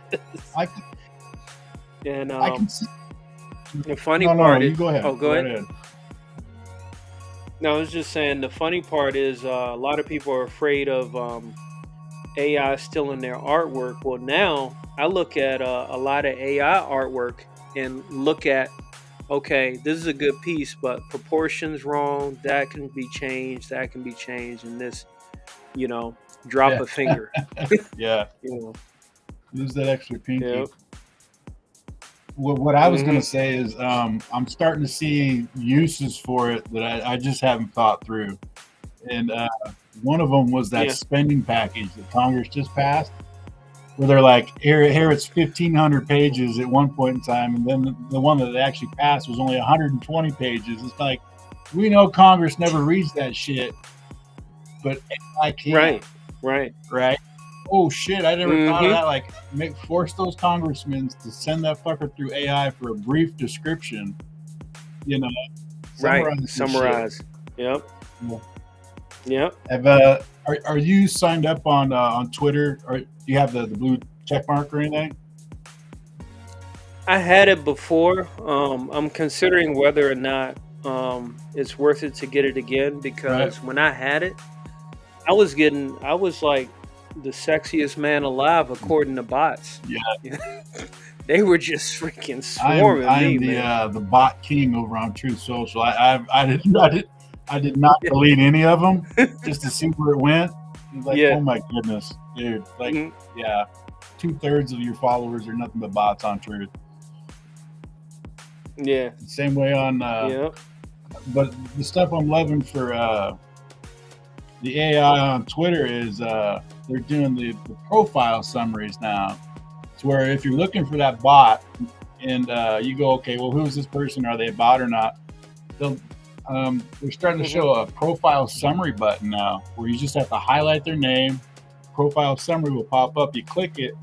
I can, And I can see. the funny No, part you is, go ahead. oh, go ahead. No, I was just saying the funny part is a lot of people are afraid of AI stealing their artwork. Well, now I look at a lot of AI artwork and look at, okay, this is a good piece, but proportions wrong. That can be changed. That can be changed. And this, drop a finger. Yeah. Lose that extra pinky. Yep. What I was going to say is I'm starting to see uses for it that I just haven't thought through. And one of them was that spending package that Congress just passed, where they're like, here it's 1,500 pages at one point in time, and then the one that actually passed was only 120 pages. It's like, we know Congress never reads that shit, but I can. Right. Oh shit! I never thought of that. Like, force those congressmen to send that fucker through AI for a brief description. Summarize. Yep. Yeah. Are you signed up on Twitter, or do you have the blue check mark or anything? I had it before. I'm considering whether or not it's worth it to get it again, because when I had it, I was like the sexiest man alive according to bots. Yeah. They were just freaking swarming me. I am the bot king over on Truth Social. I did not delete any of them just to see where it went. It was like, oh my goodness, dude! Like, 2/3 of your followers are nothing but bots on Truth. Yeah. Same way on. But the stuff I'm loving for the AI on Twitter is they're doing the profile summaries now. It's where if you're looking for that bot and you go, okay, well, who's this person? Are they a bot or not? They're starting to show a profile summary button now, where you just have to highlight their name. Profile summary will pop up. You click it,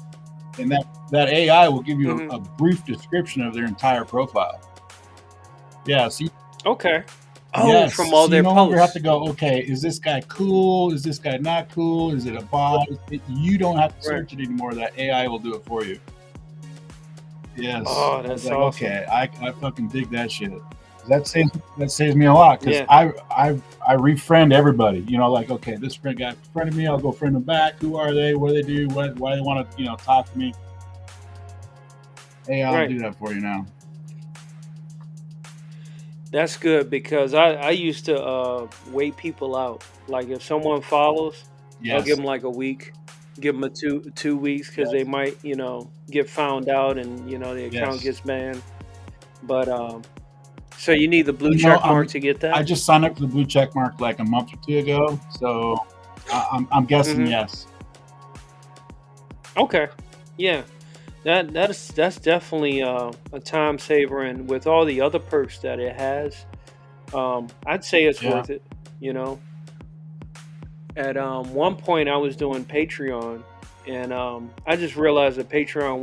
and that AI will give you a brief description of their entire profile. Yeah. See. Okay. Oh, from all their posts. You no longer have to go, okay, is this guy cool? Is this guy not cool? Is it a bot? You don't have to search it anymore. That AI will do it for you. Yes. Oh, that's like, awesome. Okay, I fucking dig that shit. That saves me a lot, because I refriend everybody. Like, okay, this friend guy friended me, I'll go friend them back. Who are they? What do they do? Why do they want to talk to me? Hey, I'll do that for you now. That's good, because I used to wait people out. Like, if someone follows, I'll give them like a week, give them a two weeks, because they might get found out and the account gets banned. But so you need the blue check mark to get that? I just signed up for the blue check mark like a month or two ago, so I'm guessing yes. Okay, yeah. That's definitely a time saver, and with all the other perks that it has, I'd say it's worth it. At one point, I was doing Patreon, and I just realized that Patreon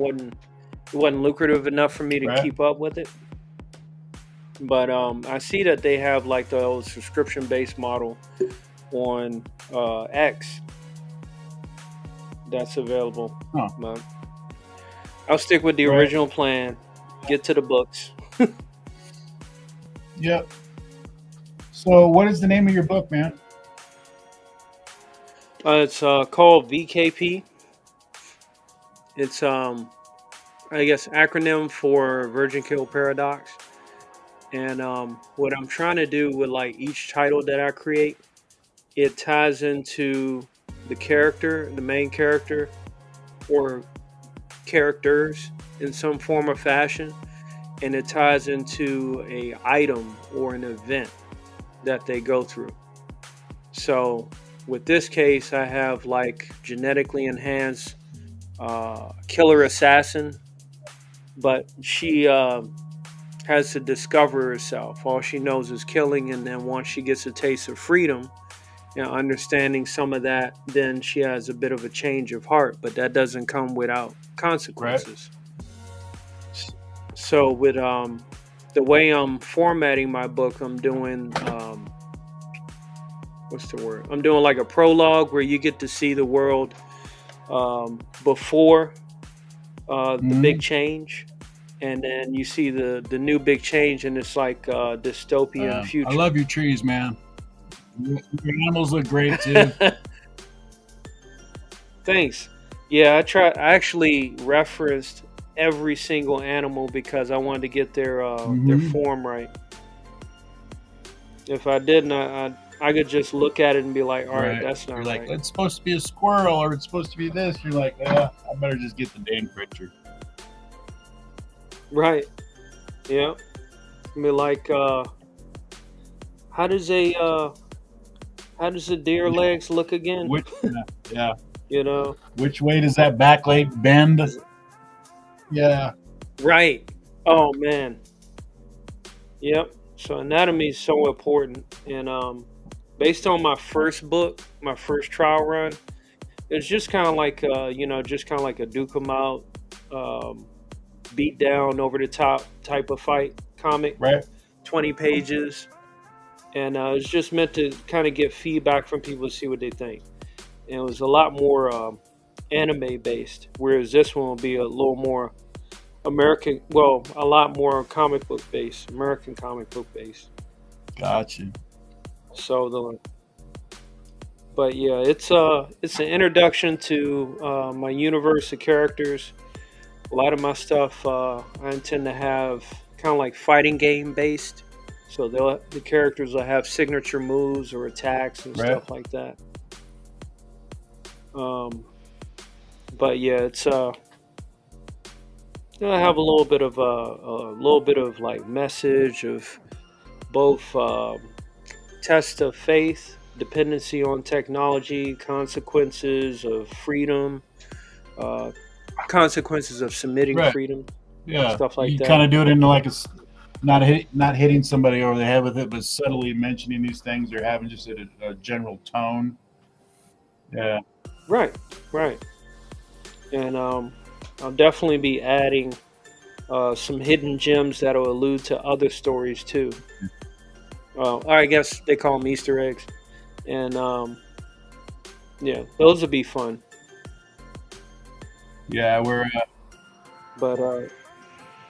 wasn't lucrative enough for me to keep up with it. But I see that they have like the old subscription-based model on X that's available. But I'll stick with the original plan. Get to the books. Yep. So, what is the name of your book, man? It's called VKP. It's I guess acronym for Virgin Kill Paradox. And what I'm trying to do with like each title that I create, it ties into the main character, or characters in some form or fashion, and it ties into a item or an event that they go through. So with this case, I have like genetically enhanced killer assassin, but she has to discover herself. All she knows is killing, and then once she gets a taste of freedom and understanding some of that, then she has a bit of a change of heart, but that doesn't come without consequences. So with the way I'm formatting my book, I'm doing what's the word? I'm doing like a prologue where you get to see the world before the big change, and then you see the new big change, and it's like dystopian future. I love your trees, man. Your animals look great too. Thanks. Yeah, I actually referenced every single animal because I wanted to get their form right. If I didn't, I could just look at it and be like, all right, that's not You're right. like, it's supposed to be a squirrel or it's supposed to be this. You're like, I better just get the damn picture. Right. Yeah. I mean, like, how does a deer legs look again? Yeah. You know, which way does that back leg bend? Yeah. Right. Oh man. Yep. So anatomy is so important, and based on my first book, my first trial run, it's just kind of like just kind of like a Duke 'em out, beat down, over the top type of fight comic. Right. 20 pages, and it's just meant to kind of get feedback from people to see what they think. And it was a lot more anime based, whereas this one will be a little more American, well, a lot more comic book based, American comic book based. Gotcha. So but yeah, it's an introduction to my universe of characters. A lot of my stuff I intend to have kind of like fighting game based, so the characters will have signature moves or attacks and stuff like that. But yeah, it's I have a little bit of like message of both test of faith, dependency on technology, consequences of freedom, consequences of submitting freedom, stuff like that. You kind of do it in like not hitting somebody over the head with it, but subtly mentioning these things or having just a general tone. Yeah. Right. And I'll definitely be adding some hidden gems that'll allude to other stories too. I guess they call them Easter eggs, and yeah, those will be fun. Yeah, we're. But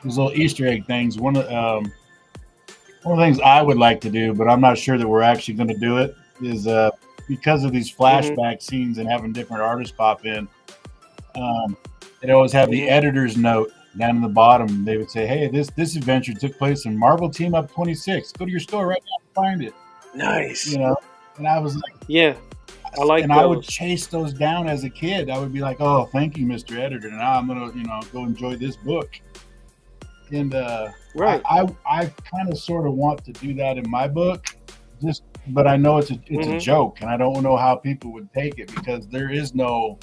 those little Easter egg things. One of the things I would like to do, but I'm not sure that we're actually going to do it, is because of these flashback scenes and having different artists pop in. They'd always have the editor's note down in the bottom. They would say, "Hey, this adventure took place in Marvel Team Up 26. Go to your store right now and find it." Nice. You know, and I was like, "Yeah, I like." And those. I would chase those down as a kid. I would be like, "Oh, thank you, Mr. Editor. Now I'm gonna, go enjoy this book." And I kind of sort of want to do that in my book, but I know it's a joke, and I don't know how people would take it because there is no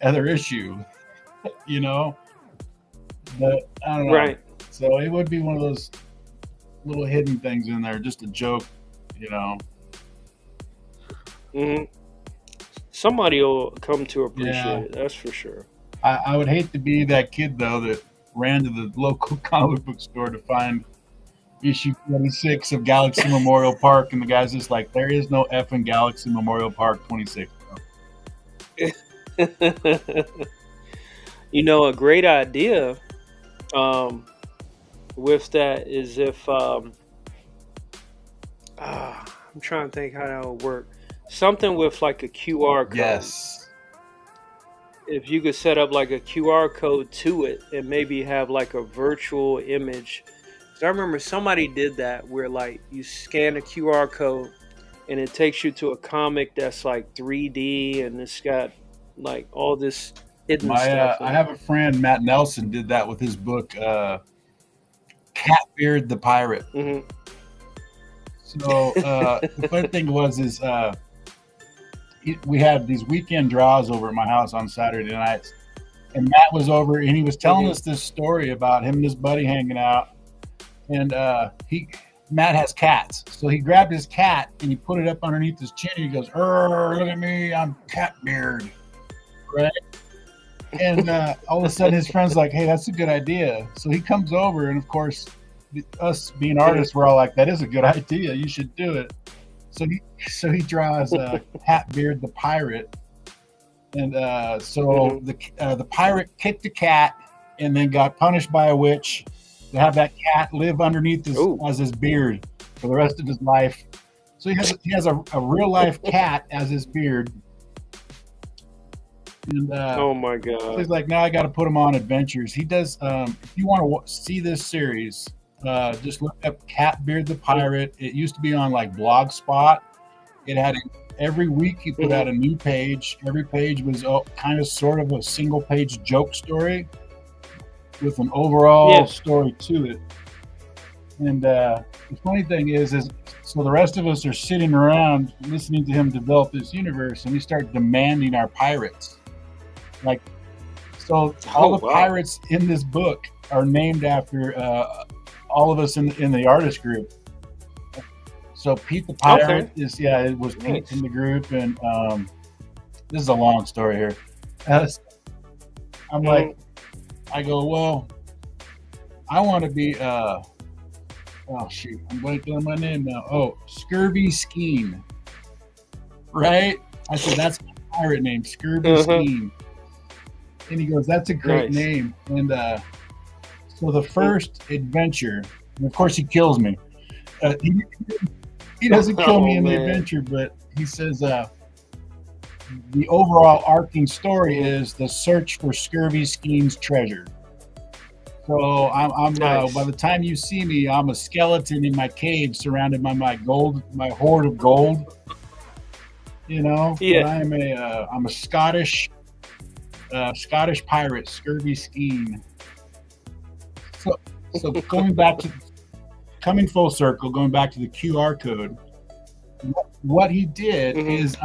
other issue, But I don't know. Right. So it would be one of those little hidden things in there, just a joke, Somebody will come to appreciate it. That's for sure. I would hate to be that kid though that ran to the local comic book store to find issue 26 of Galaxy Memorial Park, and the guy's just like, there is no effing Galaxy Memorial Park 26. A great idea with that is if I'm trying to think how that would work. Something with like a QR code. Yes. If you could set up like a QR code to it and maybe have like a virtual image. So I remember somebody did that where like you scan a QR code and it takes you to a comic that's like 3D and it's got like all this hidden stuff. I have a friend, Matt Nelson, did that with his book, Catbeard the Pirate. Mm-hmm. So the funny thing is we had these weekend draws over at my house on Saturday nights, and Matt was over and he was telling us this story about him and his buddy hanging out, and Matt has cats, so he grabbed his cat and he put it up underneath his chin and he goes, "Look at me, I'm Catbeard," right? And all of a sudden his friend's like, "Hey, that's a good idea." So he comes over, and of course us being artists, we're all like, "That is a good idea, you should do it." So he draws Hatbeard the pirate, and the pirate kicked a cat and then got punished by a witch to have that cat live underneath as his beard for the rest of his life. So he has a real life cat as his beard. And oh my God! So he's like, now I got to put him on adventures. He does. If you want to see this series, just look up Catbeard the Pirate. It used to be on like Blogspot. It had every week he put out a new page. Every page was kind of sort of a single page joke story with an overall story to it. And the funny thing is so the rest of us are sitting around listening to him develop this universe, and we start demanding our pirates. Like, so all the pirates in this book are named after all of us in the artist group. So Pete the Pirate it was Pete in the group, and this is a long story here. I'm like, I go, well, I want to be oh shoot, I'm blanking on my name now. Oh, Scurvy Skeen, right? I said that's my pirate name, Scurvy Skeen. And he goes, that's a great name. And so the first adventure, and of course he kills me. He doesn't kill me in the adventure, but he says the overall arcing story is the search for Scurvy Skeen's treasure. So I'm by the time you see me, I'm a skeleton in my cave surrounded by my hoard of gold. You know, I'm a Scottish pirate, Scurvy Skeen. So coming full circle, going back to the QR code, what he did is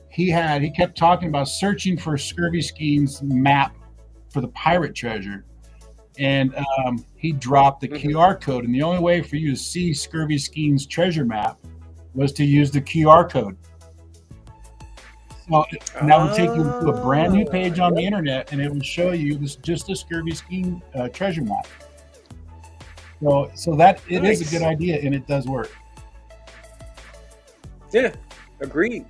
he kept talking about searching for Scurvy Skeen's map for the pirate treasure, and he dropped the QR code, and the only way for you to see Scurvy Skeen's treasure map was to use the QR code. So that would take you to a brand new page on the internet, and it would show you just the Scurvy Skeen treasure map. So that it is a good idea, and it does work. Yeah, agreed.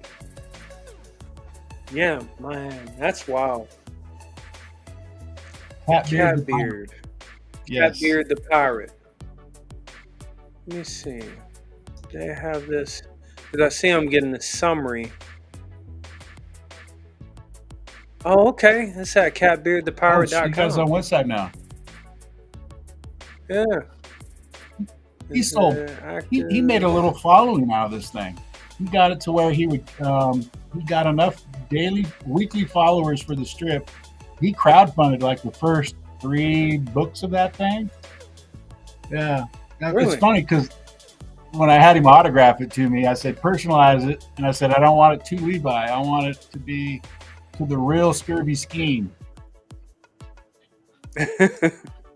Yeah, man, that's wild. Catbeard. Yes. Catbeard the Pirate. Let me see. They have this. Because I see I'm getting the summary. Oh, okay. That's at catbeardthepirate.com. You guys on what side now? Yeah. He made a little following out of this thing. He got it to where he got enough weekly followers for the strip. He crowdfunded like the first 3 books of that thing. Yeah. It's funny because when I had him autograph it to me, I said, personalize it. And I said, I don't want it to Levi. I want it to be to the real Scurvy Skeen.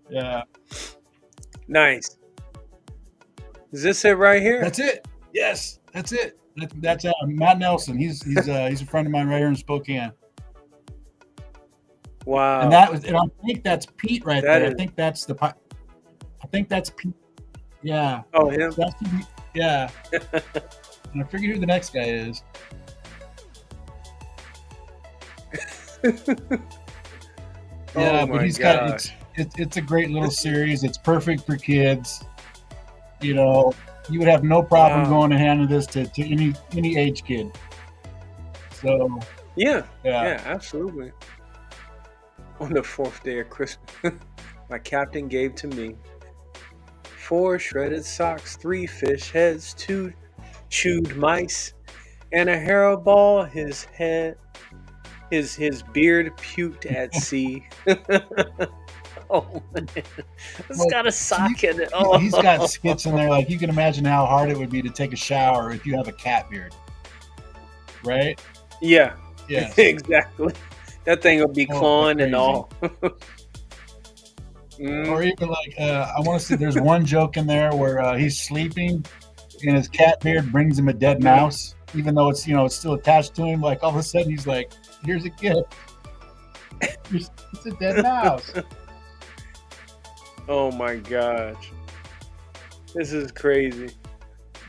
Yeah. Nice. Is this it right here? That's it. Yes, that's it. That's Matt Nelson. He's a friend of mine right here in Spokane. Wow. And I think that's Pete right there. I think that's Pete. Yeah. Oh, him? Yeah. And I forget who the next guy is. Yeah, but he's got it's a great little series. It's perfect for kids. You know, you would have no problem going to hand this to any age kid. So yeah, absolutely. On the 4th day of Christmas, my captain gave to me 4 shredded socks, 3 fish heads, 2 chewed mice, and a hairball. His beard puked at sea. Oh man, it's got a sock in it. Oh. He's got skits in there. Like you can imagine how hard it would be to take a shower if you have a cat beard, right? Yeah, exactly. That thing will be clawing and all. Or even like I want to see. There's one joke in there where he's sleeping, and his cat beard brings him a dead mouse, even though it's it's still attached to him. Like all of a sudden he's like, "Here's a gift. It's a dead mouse." Oh my gosh, this is crazy.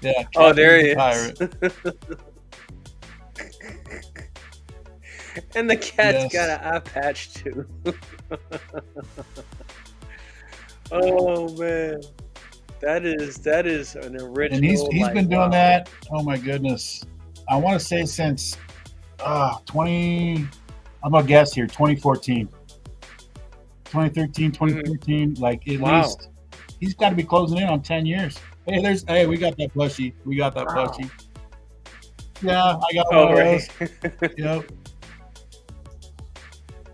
Yeah. Oh, there he Catbeard is. the pirate. And the cat's Yes. got an eye patch too. Oh man, that is an original. And he's like, been doing wow. that. Oh my goodness. I want to say since 20. I'm gonna guess here. 2014, 2013, 2014. Like at Wow. least he's got to be closing in on 10 years. Hey, we got that plushie. We got that Wow. plushie. Yeah, I got Oh, one of right. those. Yep.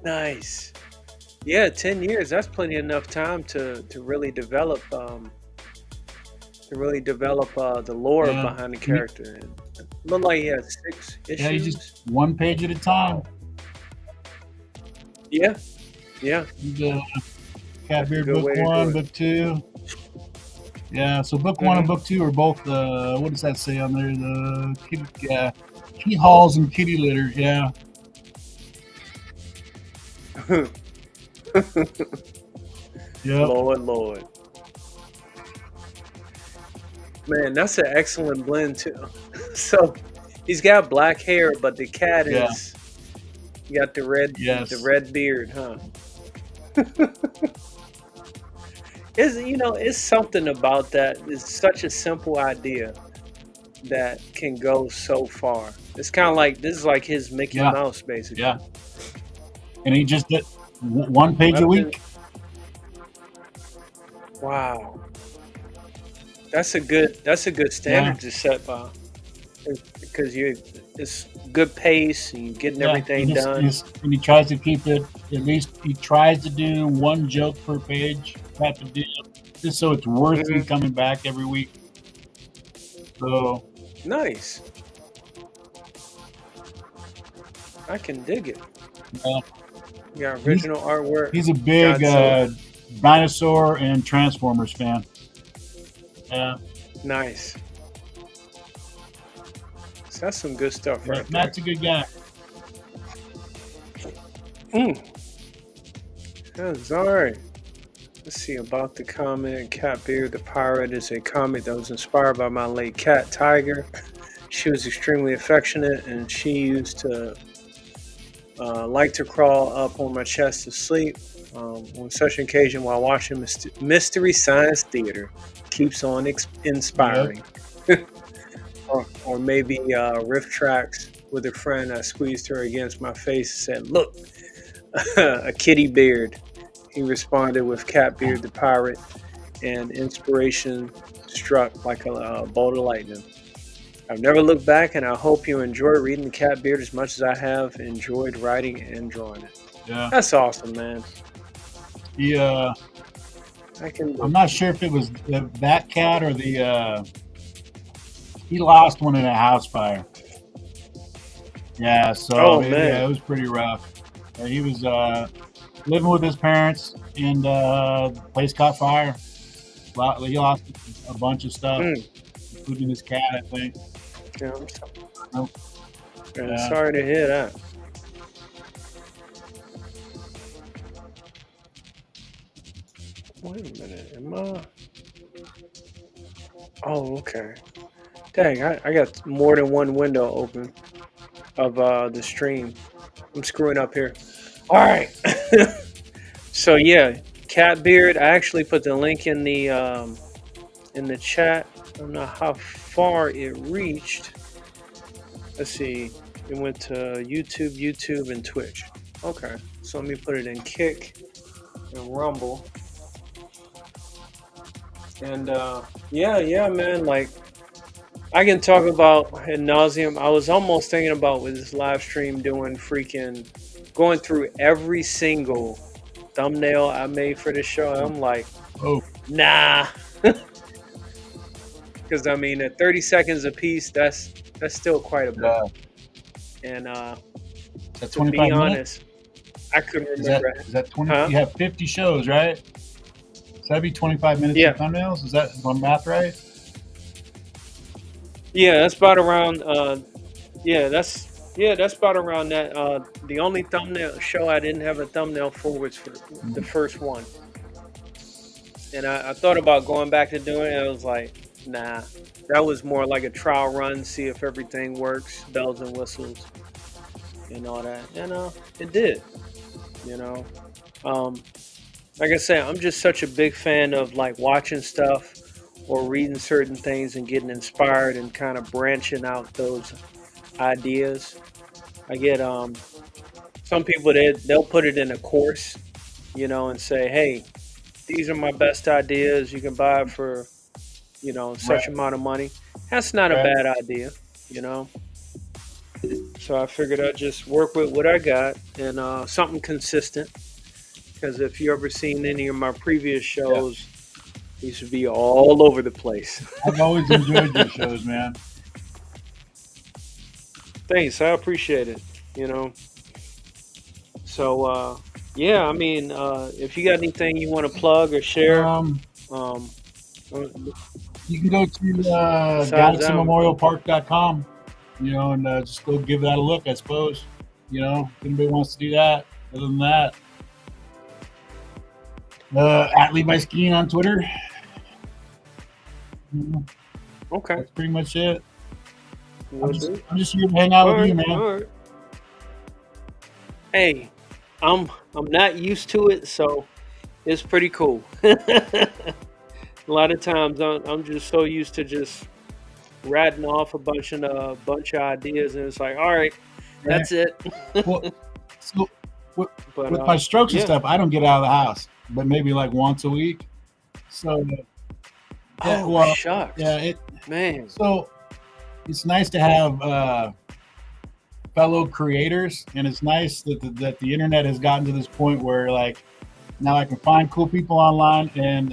Nice. Yeah, 10 years. That's plenty enough time to really develop the lore Yeah. behind the character. And it looked like he had 6 issues. Yeah, he's just one page at a time. Yeah. Yeah. Catbeard Good book way to do 1, it. book 2. Yeah, so book 1 and book 2 are both what does that say on there? The key hauls and kitty litter. Yeah. Yep. Lord. Man, that's an excellent blend too. So he's got black hair, but the cat is got the red red beard, huh? It's something about that. It's such a simple idea that can go so far. It's kind of like this is like his Mickey Mouse, basically. Yeah. And he just did one page a week. Wow. That's a good standard to set by, because it's good pace and you're getting everything done. And he tries to keep it, at least he tries to do one joke per page type of deal, just so it's worth you coming back every week. So nice. I can dig it. Yeah. You got original artwork. He's a big dinosaur and Transformers fan. Yeah. Nice. So that's some good stuff right there. Matt's a good guy. That's all right. Let's see about the comment. Catbeard the Pirate is a comic that was inspired by my late cat, Tiger. She was extremely affectionate, and she used to like to crawl up on my chest to sleep. On such an occasion, while watching Mystery Science Theater, keeps on inspiring. or maybe riff tracks with a friend. I squeezed her against my face and said, "Look, a kitty beard." He responded with Catbeard the Pirate, and inspiration struck like a bolt of lightning. I've never looked back, and I hope you enjoy reading the Catbeard as much as I have enjoyed writing and drawing it. Yeah. That's awesome, man. I'm not sure if it was that cat or the he lost one in a house fire. Yeah, so it was pretty rough. He was living with his parents, and the place caught fire. He lost a bunch of stuff, including his cat, I think. Yeah, I'm sorry to hear that. Wait a minute, am I? Oh, okay. Dang, I got more than one window open of the stream. I'm screwing up here. All right. So yeah, Catbeard. I actually put the link in the chat. I don't know how far it reached. Let's see. It went to YouTube, and Twitch. Okay, so let me put it in Kick and Rumble. And yeah, man. Like, I can talk about ad nauseum. I was almost thinking about with this live stream doing going through every single thumbnail I made for this show. I'm like, nah. Because I mean, at 30 seconds a piece, that's still quite a bit. And to be honest, I couldn't remember. Is that 20? You have 50 shows, right? So that'd be 25 minutes of thumbnails. Is that my math right? Yeah, that's about around. That's about around that. The only thumbnail show I didn't have a thumbnail for was for the first one, and I thought about going back to doing it. I was like, Nah, that was more like a trial run, see if everything works, bells and whistles, and all that. It did. You know, um, like I said, I'm just such a big fan of like watching stuff or reading certain things and getting inspired and kind of branching out those ideas. I get some people they'll put it in a course, and say, hey, these are my best ideas. You can buy it for such Right. amount of money. That's not a Right. bad idea, you know. So I figured I'd just work with what I got and something consistent. Because if you ever seen any of my previous Yeah. shows, these would be all over the place. I've always enjoyed your shows, man. Thanks, I appreciate it. You know. So yeah, I mean, if you got anything you want to plug or share, Um, um, you can go to besides that, GalaxyMemorialPark.com, and just go give that a look, I suppose. If anybody wants to do that. Other than that, at Levi Skiing on Twitter. okay. That's pretty much it. Will I'm do. just here to hang out with you, man. All right. Hey, I'm not used to it, so it's pretty cool. A lot of times I'm just so used to just ratting off a bunch of ideas, and it's like, all right, that's it. Well, so with But my strokes and yeah. stuff, I don't get out of the house, but maybe like once a week. So, yeah, Oh, well, shucks. yeah, Man. so it's nice to have fellow creators, and it's nice that the internet has gotten to this point where like now I can find cool people online, and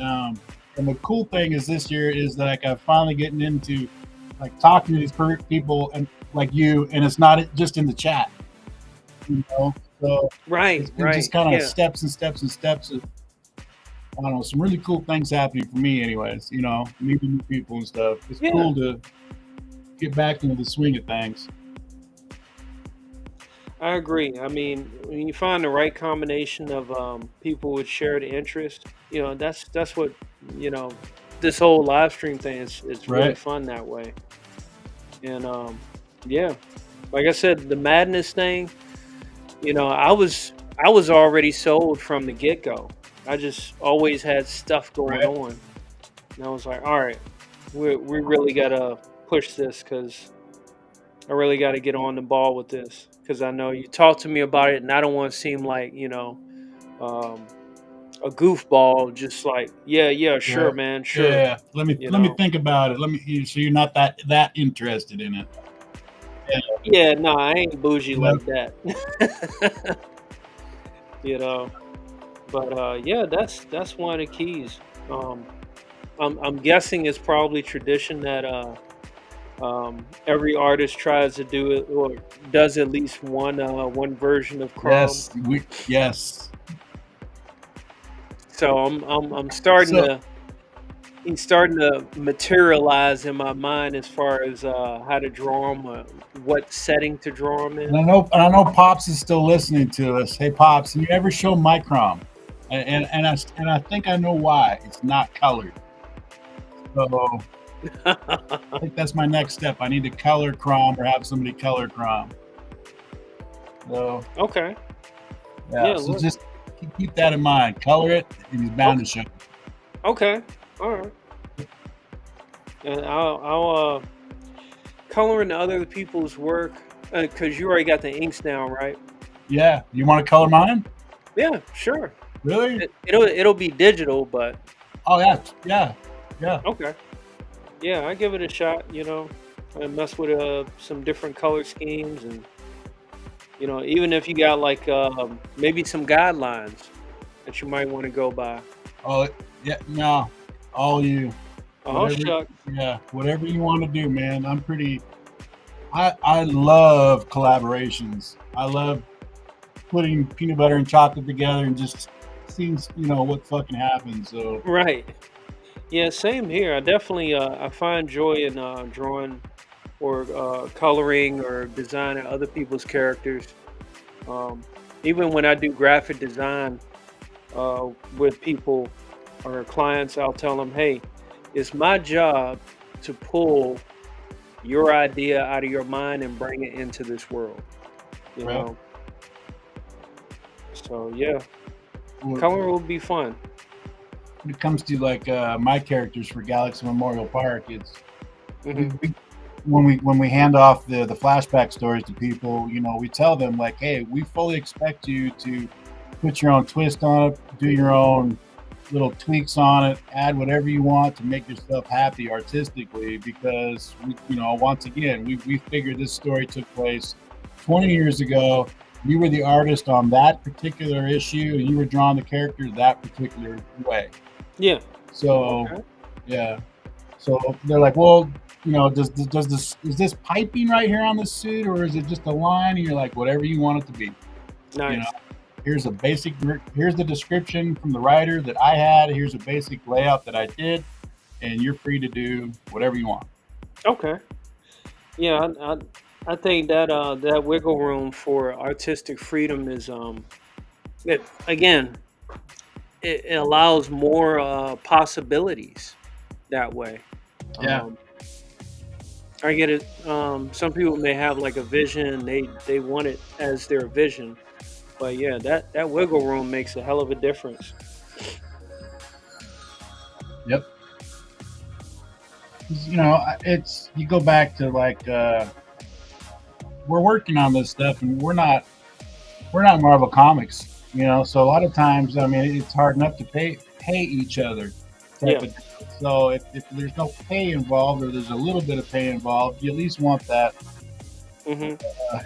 the cool thing is this year is that like I'm finally getting into like talking to these people and like you, and it's not just in the chat, So Right, it's been right. just kind of Yeah. steps and steps and steps of, I don't know, some really cool things happening for me, anyways. Meeting new people and stuff. It's Yeah. cool to get back into the swing of things. I agree. I mean, when you find the right combination of people with shared interests, that's what this whole live stream thing is really Right. fun that way. And yeah, like I said, the madness thing, I was already sold from the get go. I just always had stuff going Right. on, and I was like, all right, we really gotta push this because I really got to get on the ball with this because I know you talked to me about it, and I don't want to seem like a goofball. Just like, yeah, sure, Right. man, sure. Yeah. Let me think about it. So you're not that interested in it. Yeah, no, I ain't bougie Yeah. like that. you know, but yeah, that's one of the keys. I'm guessing it's probably tradition that every artist tries to do it or does at least one version of Chrome. Yes. So I'm starting So- to he's starting to materialize in my mind as far as how to draw them, what setting to draw them in. And I know Pops is still listening to us. Hey, Pops, you ever show Microm? And I think I know why. It's not colored. So I think that's my next step. I need to color Crom or have somebody color Crom. So Okay. yeah, Yeah, so look. just keep that in mind. Color it, and he's bound to show. Okay. All right. And I'll coloring other people's work because you already got the inks down, right? Yeah, you want to color mine? Yeah, sure. Really? It'll be digital, but Oh yeah. okay. Yeah, I give it a shot. And mess with some different color schemes, and even if you got like maybe some guidelines that you might want to go by. Oh yeah, no, all you. Oh Whatever- shucks. Yeah, whatever you want to do, man. I love collaborations. I love putting peanut butter and chocolate together and just seeing, what fucking happens. So Right. Yeah, same here. I definitely I find joy in drawing or coloring or designing other people's characters. Even when I do graphic design with people or clients, I'll tell them, hey, it's my job to pull your idea out of your mind and bring it into this world. You Right. know. So yeah, When color will be fun. it comes to like my characters for Galaxy Memorial Park, it's Hmm. when we hand off the flashback stories to people, you know, we tell them like, hey, we fully expect you to put your own twist on it, do your own little tweaks on it, add whatever you want to make yourself happy artistically, because we, you know, once again, we figured this story took place 20 years ago. You were the artist on that particular issue, and you were drawing the character that particular way. Yeah. So, Okay. yeah. So they're like, well, you know, does this is this piping right here on the suit, or is it just a line? And you're like, whatever you want it to be. Nice. You know, here's the description from the writer that I had. Here's a basic layout that I did, and you're free to do whatever you want. Okay. Yeah, I think that that wiggle room for artistic freedom is it, again, it allows more possibilities that way. Yeah. I get it. Some people may have like a vision, they want it as their vision, but yeah, that wiggle room makes a hell of a difference. Yep. You know, it's you go back to like we're working on this stuff, and we're not Marvel Comics, you know. So a lot of times, I mean, it's hard enough to pay each other. Yeah. So if there's no pay involved, or there's a little bit of pay involved, you at least want that Hmm.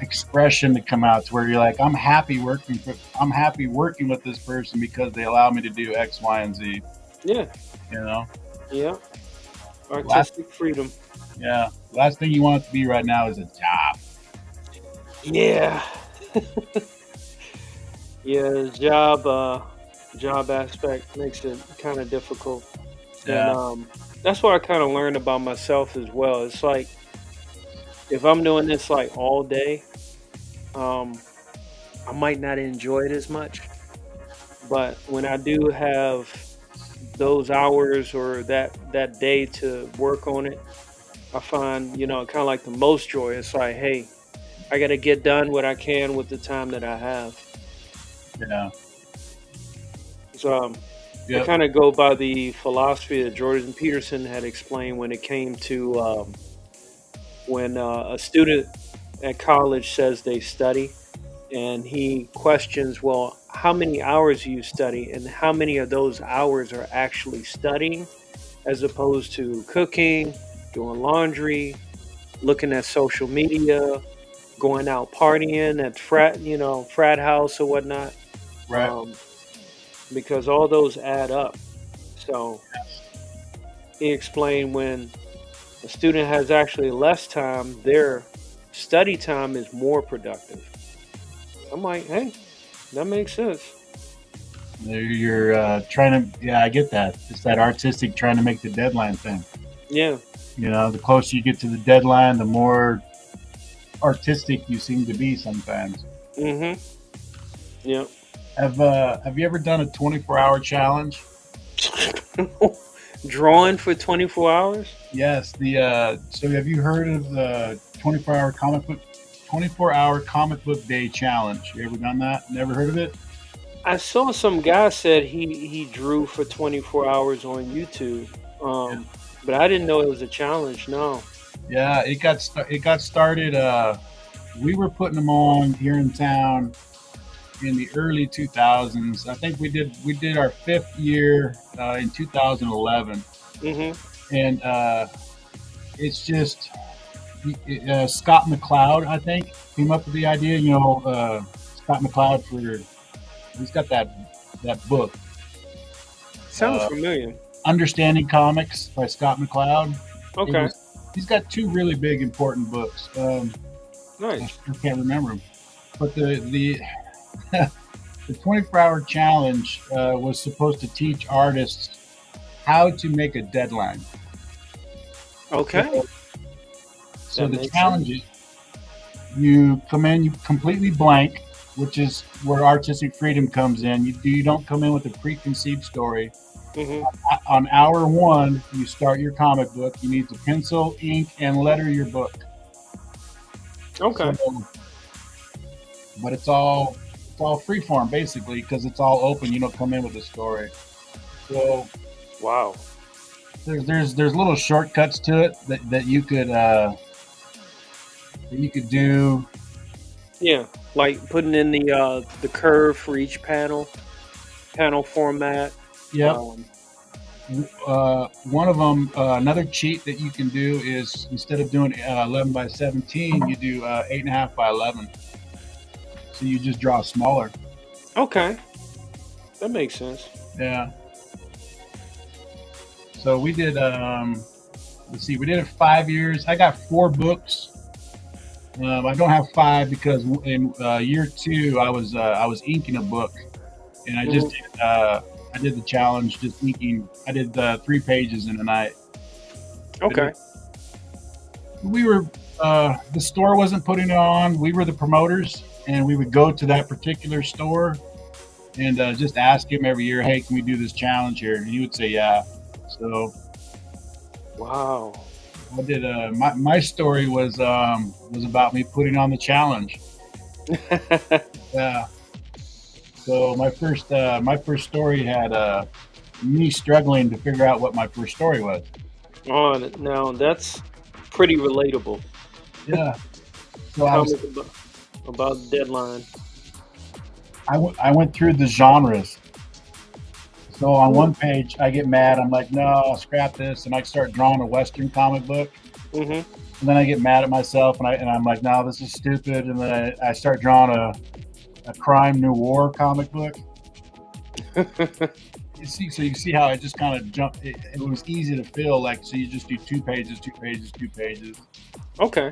expression to come out to where you're like, I'm happy working with this person because they allow me to do X, Y, and Z. Yeah. You know. Yeah. Artistic freedom. Yeah. Last thing you want it to be right now is a job. Yeah. Yeah, job aspect makes it kind of difficult. Yeah. And that's what I kind of learned about myself as well. It's like if I'm doing this like all day, I might not enjoy it as much. But when I do have those hours or that day to work on it, I find, you know, kind of like the most joy. It's like, hey, I got to get done what I can with the time that I have. Yeah. So I Yep. kind of go by the philosophy that Jordan Peterson had explained when it came to when a student at college says they study, and he questions, well, how many hours do you study, and how many of those hours are actually studying, as opposed to cooking, doing laundry, looking at social media, going out partying at frat house or whatnot. Right. Because all those add up. So he explained when a student has actually less time, their study time is more productive. I'm like, hey, that makes sense. You're trying to, yeah, I get that. It's that artistic trying to make the deadline thing. Yeah. You know, the closer you get to the deadline, the more artistic you seem to be sometimes. Mm-hmm. Yep. Have you ever done a 24-hour challenge? Drawing for 24 hours? Yes. So have you heard of the 24-hour comic book day challenge? You ever done that? Never heard of it? I saw some guy said he drew for 24 hours on YouTube. But I didn't know it was a challenge. No. Yeah, it got started. We were putting them on here in town in the early 2000s. I think we did our 5th year in 2011. Mm-hmm. And it's just Scott McCloud, I think, came up with the idea. You know, Scott McCloud he's got that book. Sounds familiar. Understanding Comics by Scott McCloud. Okay. He's got 2 really big important books. Nice. I can't remember them, but the 24-hour challenge was supposed to teach artists how to make a deadline. Okay. So the challenge is you come in, you completely blank, which is where artistic freedom comes in. You don't come in with a preconceived story. Mm-hmm. on hour 1, you start your comic book. You need to pencil, ink, and letter your book. Okay. So, but it's all freeform basically because it's all open. You don't come in with a story. So wow. There's little shortcuts to it that you could do. Yeah, like putting in the curve for each panel format. Yep. One of them, another cheat that you can do is instead of doing 11 by 17, you do 8.5 by 11. So you just draw smaller. Okay, that makes sense. Yeah. So we did. Let's see, we did it 5 years. I got 4 books. I don't have 5 because in year 2 I was inking a book, and I just did, I did the challenge just inking. I did 3 pages in a night. Okay. We were the store wasn't putting it on. We were the promoters, and we would go to that particular store and just ask him every year, "Hey, can we do this challenge here?" And he would say, "Yeah." So, wow. I did. My story was about me putting on the challenge. Yeah. So my first story had me struggling to figure out what my first story was. Oh, now that's pretty relatable. Yeah. So about the deadline. I went through the genres. So on one page, I get mad. I'm like, no, I'll scrap this, and I start drawing a Western comic book. Mm-hmm. And then I get mad at myself, and I'm like, no, this is stupid. And then I start drawing a crime noir comic book. You see how I just kind of jumped. It was easy to fill. Like, so you just do 2 pages, 2 pages, 2 pages. Okay.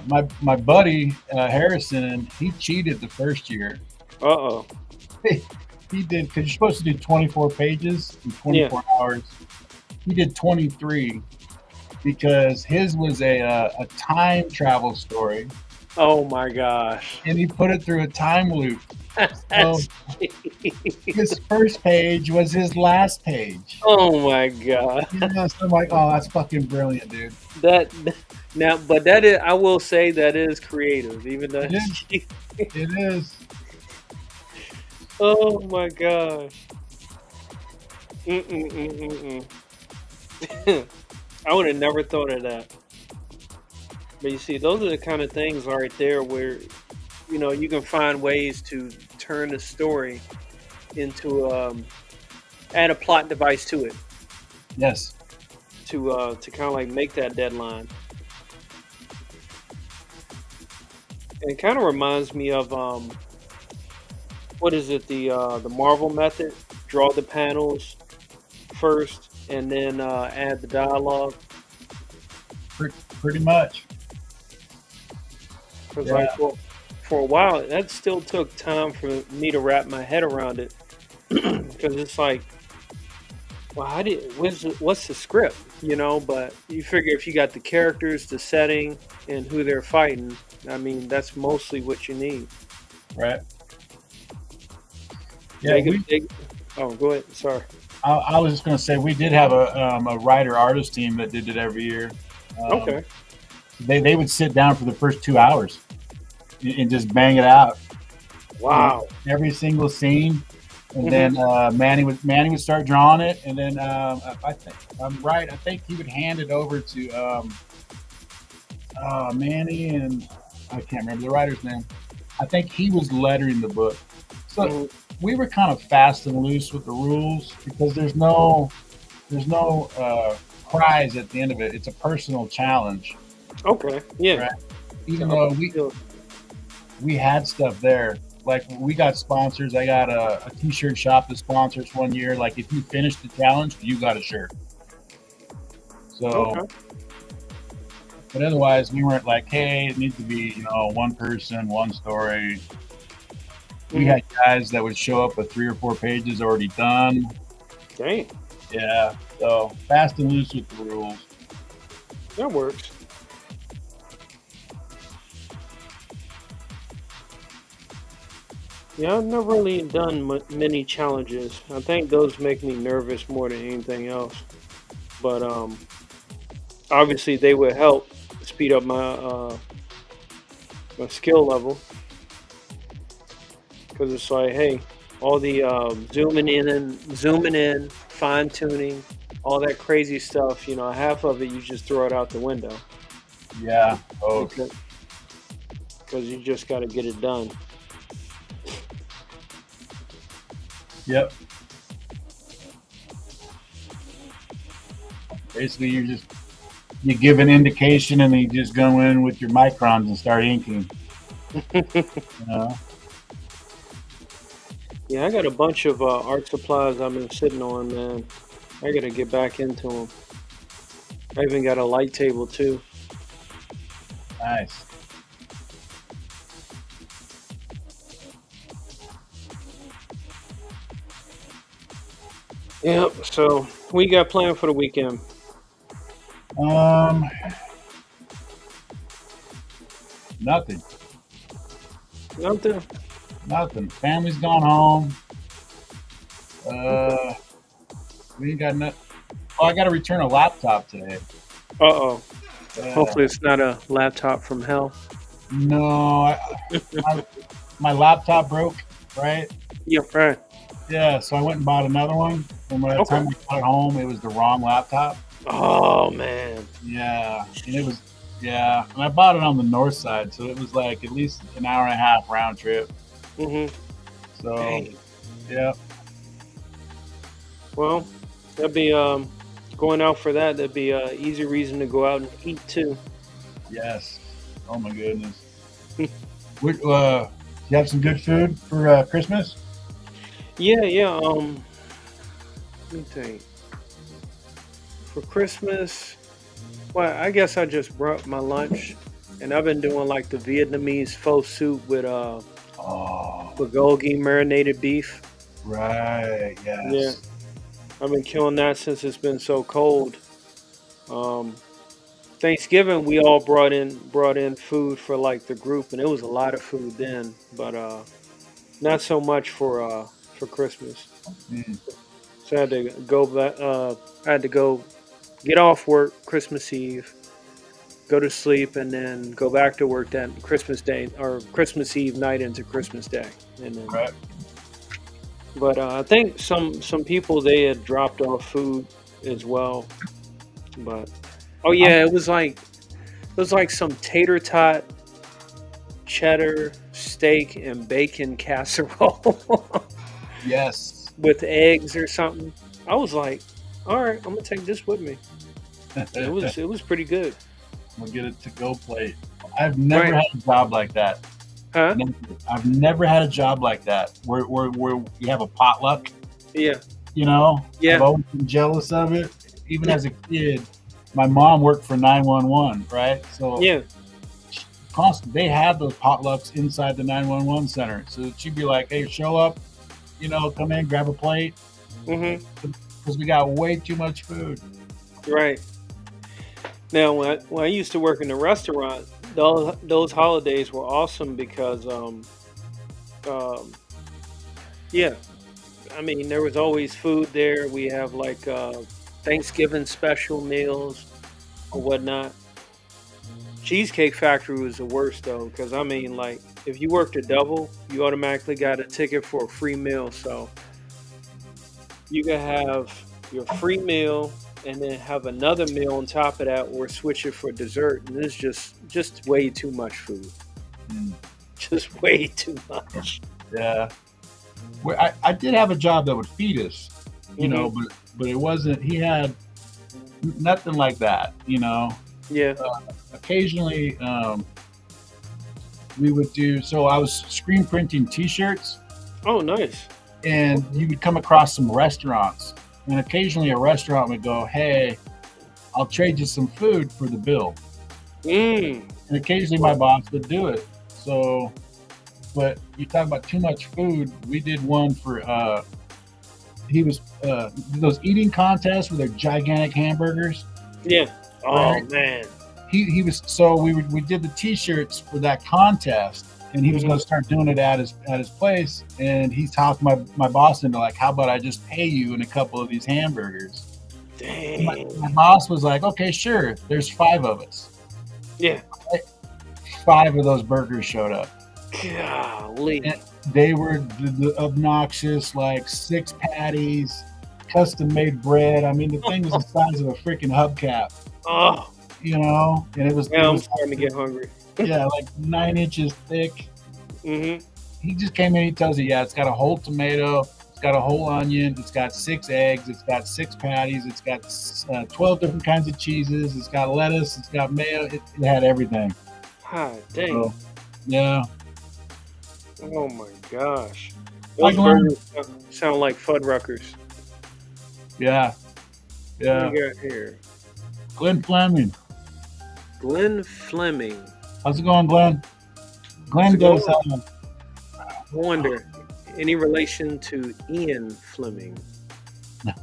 My buddy Harrison, he cheated the first year. Uh-oh. He did, because you're supposed to do 24 pages in 24 hours. He did 23 because his was a time travel story. Oh my gosh. And he put it through a time loop. So his first page was his last page. Oh my god. Yeah, so I'm like, oh, that's fucking brilliant, dude. But that is, I will say, that is creative, even though it is. Oh my gosh. I would have never thought of that. But you see, those are the kind of things right there where, you can find ways to turn the story into, add a plot device to it. Yes. To kind of like make that deadline. And it kind of reminds me of, what is it? The Marvel method. Draw the panels first, and then add the dialogue. Pretty much. Because like for a while, that still took time for me to wrap my head around it. Because it's like, well, what's the script? But you figure if you got the characters, the setting, and who they're fighting, I mean, that's mostly what you need. Right. Yeah. Go ahead. Sorry. I was just going to say we did have a writer-artist team that did it every year. Okay. They would sit down for the first 2 hours and just bang it out. Wow. Every single scene. And then Manny would start drawing it, and then I think he would hand it over to Manny, and I can't remember the writer's name. I think he was lettering the book. So we were kind of fast and loose with the rules because there's no prize at the end of it. It's a personal challenge. Okay. Yeah. Right? Even though we had stuff there. Like, we got sponsors. I got a t-shirt shop that sponsors one year. Like, if you finish the challenge, you got a shirt. So, but otherwise, we weren't like, hey, it needs to be, one person, one story. We had guys that would show up with 3 or 4 pages already done. Dang. Yeah. So, fast and loose with the rules. That works. Yeah, I've never really done many challenges. I think those make me nervous more than anything else. But obviously they would help speed up my skill level because it's like, hey, all the zooming in, fine tuning, all that crazy stuff. You know, half of it you just throw it out the window. Yeah. Oh. Because you just got to get it done. Yep. Basically, you give an indication and then you just go in with your microns and start inking. You know? Yeah, I got a bunch of art supplies I've been sitting on, man. I got to get back into them. I even got a light table too. Nice. Yep. So, what you got planned for the weekend? Nothing. Nothing. Family's gone home. We ain't got nothing. Oh, I got to return a laptop today. Uh-oh. Hopefully it's not a laptop from hell. No, my laptop broke, right? Yeah, right. Yeah, so I went and bought another one. And by the time I got it home, it was the wrong laptop. Oh, man. Yeah, and it was, and I bought it on the north side, so it was like at least an hour and a half round trip. Mm-hmm. So, Dang. Yeah. Well, that'd be going out for that. That'd be an easy reason to go out and eat too. Yes. Oh my goodness. You have some good food for Christmas? Yeah. Let me think. For Christmas, well, I guess I just brought my lunch, and I've been doing like the Vietnamese pho soup with bulgogi marinated beef. Right. Yes. Yeah. I've been killing that since it's been so cold. Thanksgiving we all brought in food for like the group, and it was a lot of food then, but not so much for Christmas. So I had to go back. I had to go get off work Christmas Eve, go to sleep, and then go back to work that Christmas Day or Christmas Eve night into Christmas Day, and then. Right. But I think some people they had dropped off food as well. But it was like some tater tot, cheddar, steak, and bacon casserole. Yes. With eggs or something. I was like, all right, I'm gonna take this with me. It was pretty good. We'll get it to go plate. I've never had a job like that. Huh? I've never had a job like that where you have a potluck. Yeah. You know? Yeah. I've always been jealous of it. Even as a kid, my mom worked for 911, right? So yeah. They had those potlucks inside the 911 center. So she'd be like, hey, show up, come in, grab a plate. Mm-hmm. Because we got way too much food. Right. Now, when I used to work in a restaurant, those holidays were awesome because, I mean, there was always food there. We have like Thanksgiving special meals or whatnot. Cheesecake Factory was the worst though, because I mean, like, if you worked a double, you automatically got a ticket for a free meal. So you could have your free meal and then have another meal on top of that, or switch it for dessert. And it's just way too much food. Just way too much. Yeah. Well, I did have a job that would feed us, but it wasn't. He had nothing like that, Yeah. Occasionally, we would do. So I was screen printing T-shirts. Oh, nice. And you would come across some restaurants. And occasionally a restaurant would go, hey, I'll trade you some food for the bill. And occasionally my boss would do it. So, but you talk about too much food. We did one for, those eating contests with their gigantic hamburgers. Yeah. Oh, right? man. We did the T-shirts for that contest. and he was going to start doing it at his place. And he talked my boss into like, how about I just pay you in a couple of these hamburgers? Dang. My boss was like, okay, sure. There's 5 of us. Yeah. 5 of those burgers showed up. Golly. And they were the obnoxious, like 6 patties, custom made bread. I mean, the thing was the size of a freaking hubcap. Oh. You know, and it was. Now I'm starting to get hungry. Yeah, like 9 inches thick. Mm-hmm. He just came in. He tells you, yeah, it's got a whole tomato, it's got a whole onion, it's got 6 eggs, it's got 6 patties, it's got 12 different kinds of cheeses, it's got lettuce, it's got mayo. It had everything. Ah, dang. So, yeah. Oh my gosh. Those burgers sound like Fuddruckers. Yeah. Yeah. What do we got here? Glenn Fleming. Glenn Fleming. How's it going, Glenn? Glenn does. I wonder, any relation to Ian Fleming? No.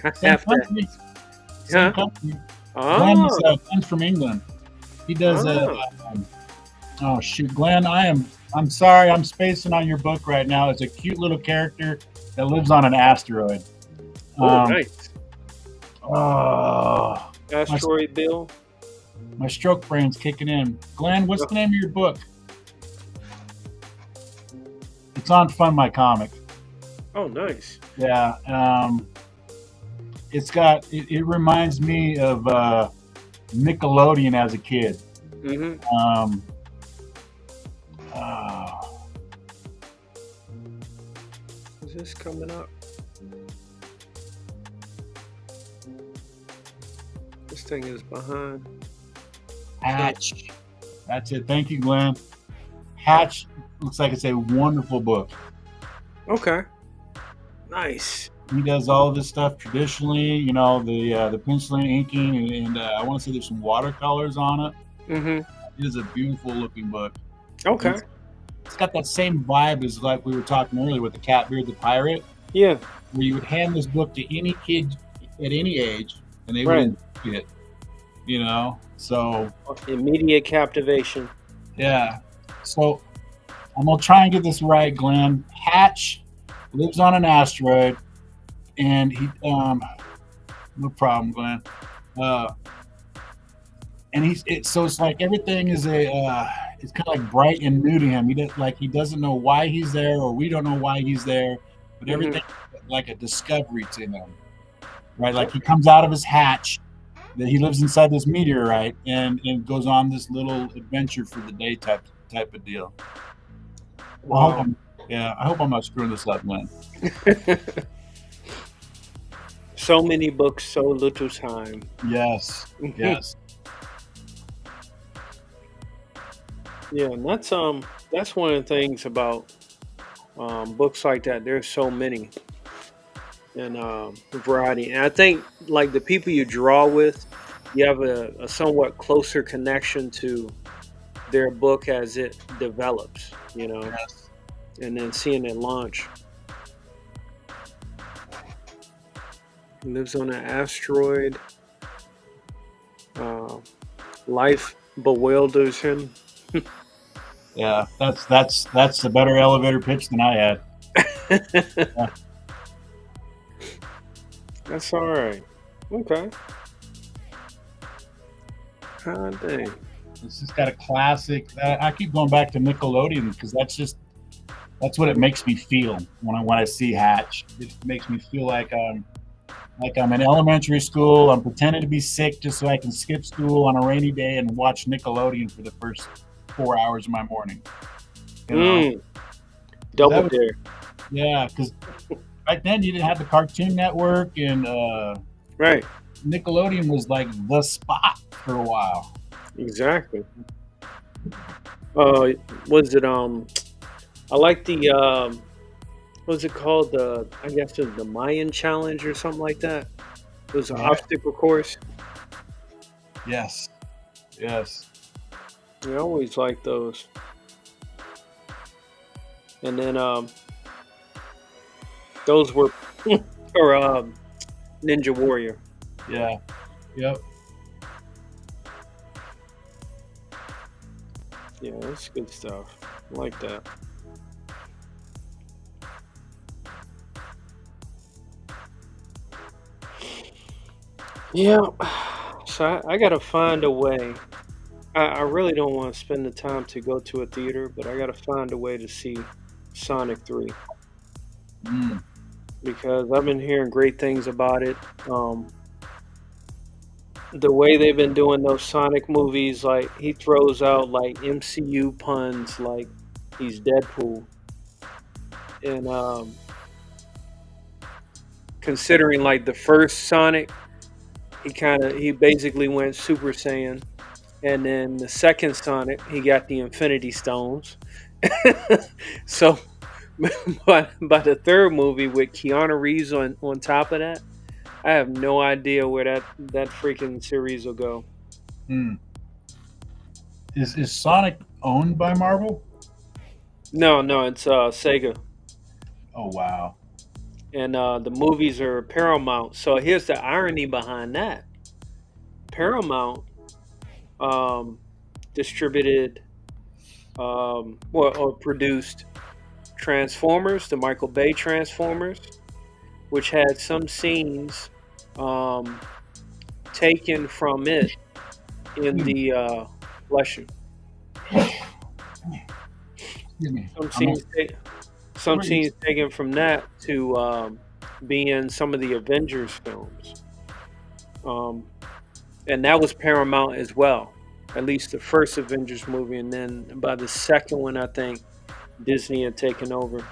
Half company. that. Same Huh? company. Oh. Glenn's from England. He does. Oh shoot, Glenn! I'm sorry, I'm spacing on your book right now. It's a cute little character that lives on an asteroid. Nice. Oh, Asteroid Bill. My stroke brain's kicking in. Glenn, what's the name of your book? It's on Fund My Comic. Oh, nice. Yeah. It's got. It reminds me of Nickelodeon as a kid. Mm-hmm. Is this coming up? This thing is behind. Hatch. That's it. Thank you, Glenn. Hatch looks like it's a wonderful book. Okay. Nice. He does all of this stuff traditionally, you know, the penciling, inking, and I want to say there's some watercolors on it. Mm-hmm. It is a beautiful looking book. Okay. It's got that same vibe as like we were talking earlier with the Catbeard the Pirate. Yeah. Where you would hand this book to any kid at any age, and they Right. would enjoy it. You know, so immediate captivation. Yeah. So I'm gonna try and get this right, Glenn. Hatch lives on an asteroid, and he no problem, Glenn. And so it's like everything is it's kind of like bright and new to him. He doesn't know why he's there, or we don't know why he's there, but everything is like a discovery to him, right? Like he comes out of his hatch, that he lives inside this meteorite, and goes on this little adventure for the day type of deal. Wow. I hope I'm not screwing this up, Glenn. So many books, so little time. Yes. Yes. Yeah, and that's one of the things about books like that. There's so many, and variety. And I think like the people you draw with, you have a somewhat closer connection to their book as it develops, you know, and then seeing it launch. He lives on an asteroid. Life bewilders him. Yeah, that's a better elevator pitch than I had. Yeah. That's all right. Okay. God dang. It's just got a classic. I keep going back to Nickelodeon because that's what it makes me feel when I see Hatch. It makes me feel like I'm in elementary school. I'm pretending to be sick just so I can skip school on a rainy day and watch Nickelodeon for the first 4 hours of my morning. You know? Double dare. Yeah, because back then you didn't have the Cartoon Network, and right. Nickelodeon was like the spot for a while. Exactly. Was it I like the what's it called? I guess it was the Mayan Challenge or something like that. It was an obstacle course. Yes. Yes. I always like those. And then those were or Ninja Warrior. Yeah. Yep. Yeah, that's good stuff. Like that. Yeah. So I gotta find a way. I really don't want to spend the time to go to a theater, but I gotta find a way to see Sonic 3 because I've been hearing great things about it. The way they've been doing those Sonic movies, like he throws out like MCU puns, like he's Deadpool, and considering like the first Sonic, he basically went Super Saiyan, and then the second Sonic, he got the Infinity Stones. So, by the third movie with Keanu Reeves on top of that, I have no idea where that freaking series will go. Is Sonic owned by Marvel? No, it's Sega. Oh wow. And the movies are Paramount. So here's the irony behind that. Paramount distributed or produced Transformers, the Michael Bay Transformers, which had some scenes taken from it in the bless you. Some scenes taken from that to be in some of the Avengers films. And that was Paramount as well. At least the first Avengers movie, and then by the second one, I think Disney had taken over.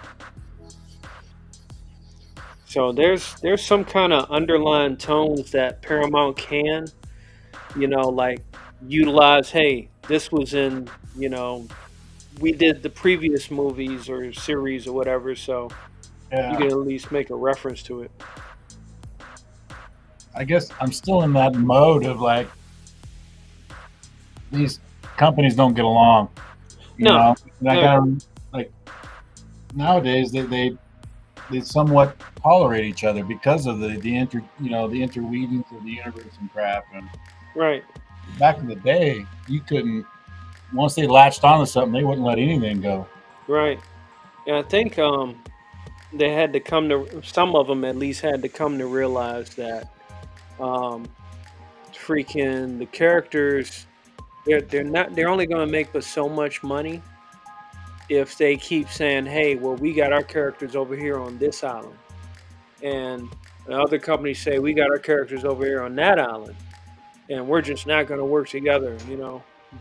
So there's some kind of underlying tones that Paramount can, like utilize. Hey, this was in, we did the previous movies or series or whatever, so you can at least make a reference to it. I guess I'm still in that mode of like these companies don't get along. You know? And I gotta, like, nowadays they somewhat tolerate each other because of the interweavings of the universe and crap. And right back in the day, you couldn't. Once they latched onto something, they wouldn't let anything go. Right. And I think they had to come to, some of them at least had to come to realize that freaking the characters, they're only going to make but so much money if they keep saying, hey, well, we got our characters over here on this island, and the other companies say we got our characters over here on that island, and we're just not going to work together,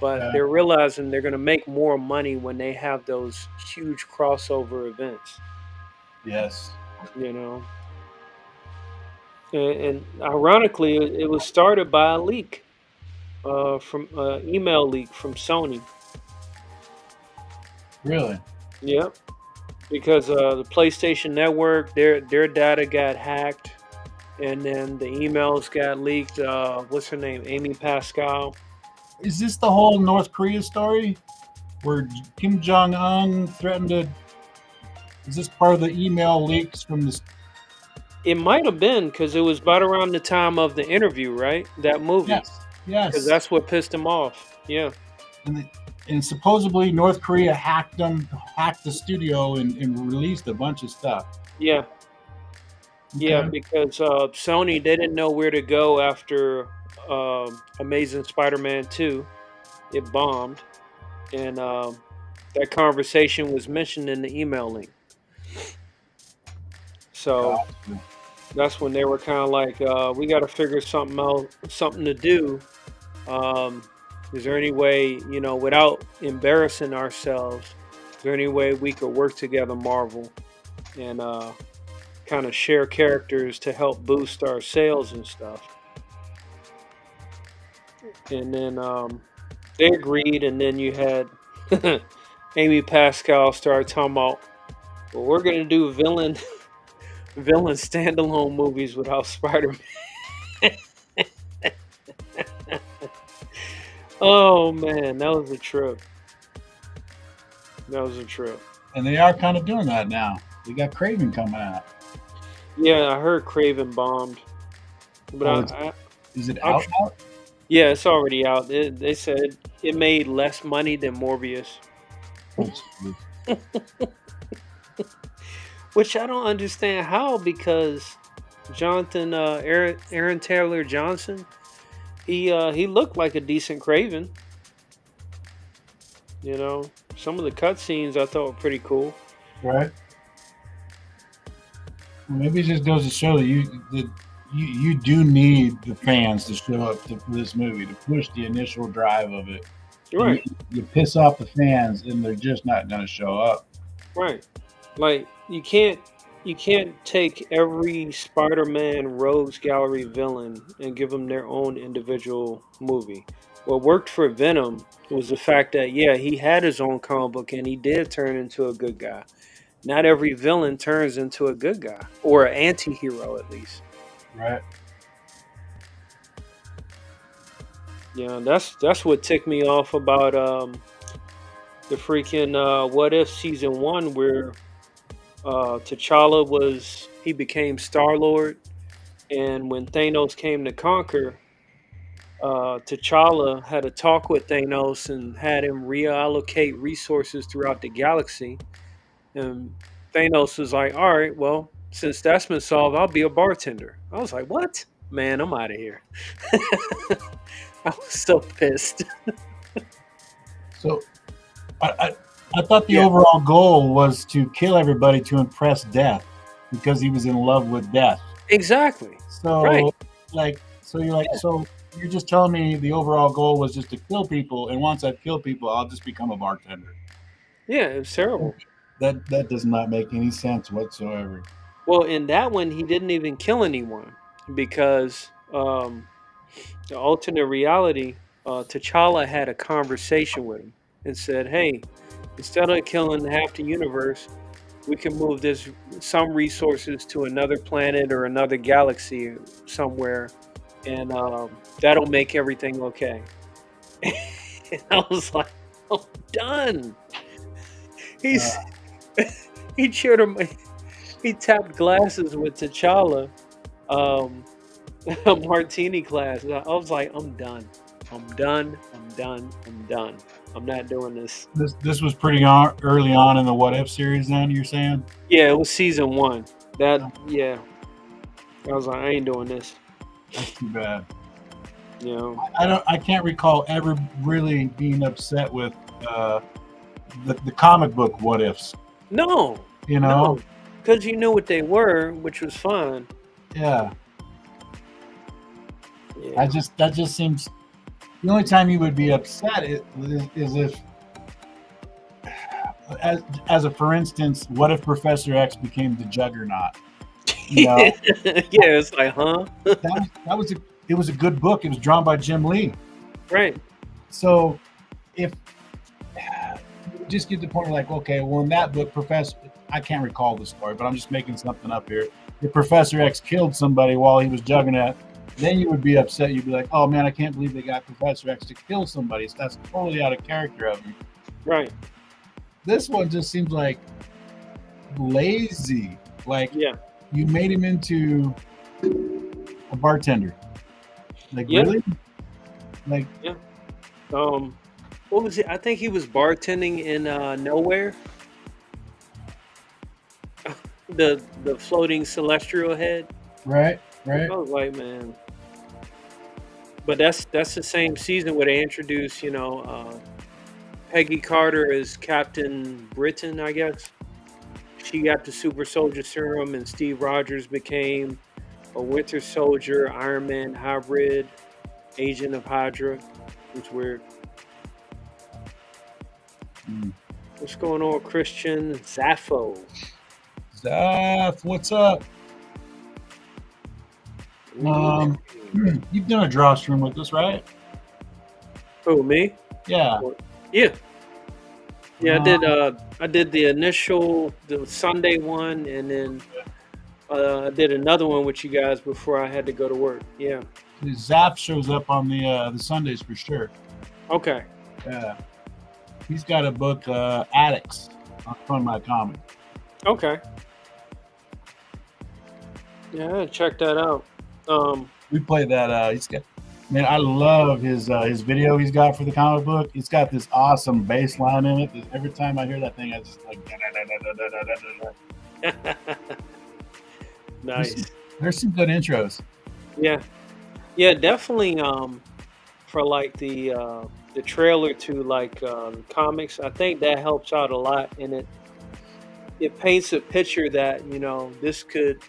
but they're realizing they're going to make more money when they have those huge crossover events. Yes. And ironically, it was started by a leak from email leak from Sony. Really? Yep. Because the PlayStation Network, their data got hacked, and then the emails got leaked. What's her name? Amy Pascal. Is this the whole North Korea story where Kim Jong-un threatened to? Is this part of the email leaks from this? It might have been, because it was about around the time of the interview, right? That movie. Yes. Because that's what pissed him off. Yeah. And supposedly North Korea hacked the studio and released a bunch of stuff. Yeah. Okay. Yeah, because Sony, they didn't know where to go after Amazing Spider-Man 2. It bombed. And that conversation was mentioned in the email link. So that's when they were kind of like, we got to figure something out, something to do. Is there any way, without embarrassing ourselves, is there any way we could work together, Marvel, and kind of share characters to help boost our sales and stuff? And then they agreed, and then you had Amy Pascal start talking about, well, we're going to do villain standalone movies without Spider-Man. Oh man, that was a trip. And they are kind of doing that now. We got Craven coming out. Yeah, I heard Craven bombed. But is it out? Yeah, it's already out. They said it made less money than Morbius. Which I don't understand how, because Jonathan Aaron Taylor Johnson, he looked like a decent Craven. You know, some of the cutscenes I thought were pretty cool. Right. Well, maybe it just goes to show that you do need the fans to show up for this movie to push the initial drive of it. Right. You piss off the fans, and they're just not going to show up. Right. Like you can't take every Spider-Man Rogues Gallery villain and give them their own individual movie. What worked for Venom was the fact that he had his own comic book and he did turn into a good guy. Not every villain turns into a good guy or an anti-hero, at least. Right. Yeah, that's what ticked me off about the freaking What If season 1, where T'Challa became Star-Lord, and when Thanos came to conquer, T'Challa had a talk with Thanos and had him reallocate resources throughout the galaxy. And Thanos was like, all right, well, since that's been solved, I'll be a bartender. I was like, what? Man, I'm out of here. I was so pissed. So I thought the overall goal was to kill everybody to impress Death, because he was in love with Death. Exactly. So, so you're just telling me the overall goal was just to kill people, and once I've killed people, I'll just become a bartender. Yeah, it was terrible. That does not make any sense whatsoever. Well, in that one, he didn't even kill anyone, because the alternate reality, T'Challa had a conversation with him and said, hey, instead of killing half the universe, we can move some resources to another planet or another galaxy somewhere, and that'll make everything okay. And I was like, I'm done. He cheered him. He tapped glasses with T'Challa, a martini glass. I was like, I'm done. I'm done. I'm not doing this. This was pretty early on in the What If series, then, you're saying? Yeah, it was season 1. I was like, I ain't doing this. That's too bad. You know, I can't recall ever really being upset with the comic book What Ifs. No. You know? Because you knew what they were, which was fine. Yeah. That just seems. The only time you would be upset is if, as a for instance, what if Professor X became the Juggernaut? You know? Yeah, it's like, huh? It was a good book. It was drawn by Jim Lee. Right. So, if you just get to the point where, like, okay, well, in that book, I can't recall the story, but I'm just making something up here. If Professor X killed somebody while he was Juggernaut, then you would be upset. You'd be like, oh man, I can't believe they got Professor X to kill somebody. So that's totally out of character of him. Right. This one just seems like lazy. Like, you made him into a bartender. Like, really? Like, what was it? I think he was bartending in Nowhere. The floating celestial head. Right. I was like, man. But that's the same season where they introduced, Peggy Carter as Captain Britain, I guess. She got the super soldier serum, and Steve Rogers became a Winter Soldier, Iron Man hybrid, agent of Hydra. It's weird. What's going on, Christian Zaffo? Zaff, what's up? You've done a draw stream with us, right? Who, me? Yeah. Yeah, I did the Sunday one, and then I did another one with you guys before I had to go to work. Yeah. Zapp shows up on the Sundays for sure. Okay. Yeah. He's got a book, Addicts, on my comic. Okay. Yeah, check that out. We played that. Man, I love his video he's got for the comic book. It's got this awesome bass line in it. Every time I hear that thing, I just like. Nice. There's some good intros. Yeah, definitely. For like the trailer to like comics, I think that helps out a lot, and it paints a picture that this could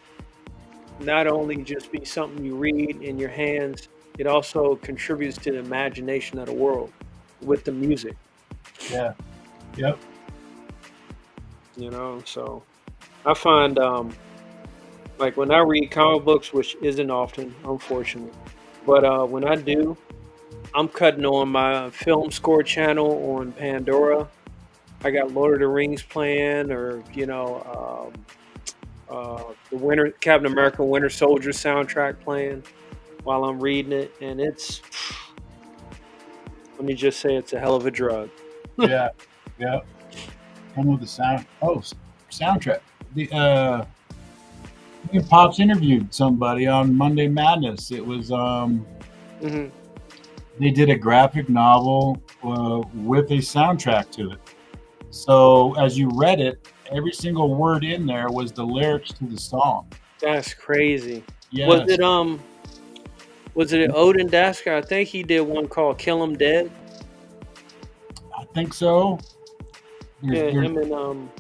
not only just be something you read in your hands, it also contributes to the imagination of the world with the music. Yeah. Yep. So I find like when I read comic books, which isn't often, unfortunately, but when I do, I'm cutting on my film score channel on Pandora. I got Lord of the Rings playing, or the Captain America Winter Soldier soundtrack playing while I'm reading it, and let me just say, it's a hell of a drug. Yeah. Come with the soundtrack. The Pops interviewed somebody on Monday Madness. It was they did a graphic novel with a soundtrack to it. So as you read it, every single word in there was the lyrics to the song. That's crazy. Yes. Was it Odin Dasker? I think he did one called "Kill 'Em Dead." I think so. Him and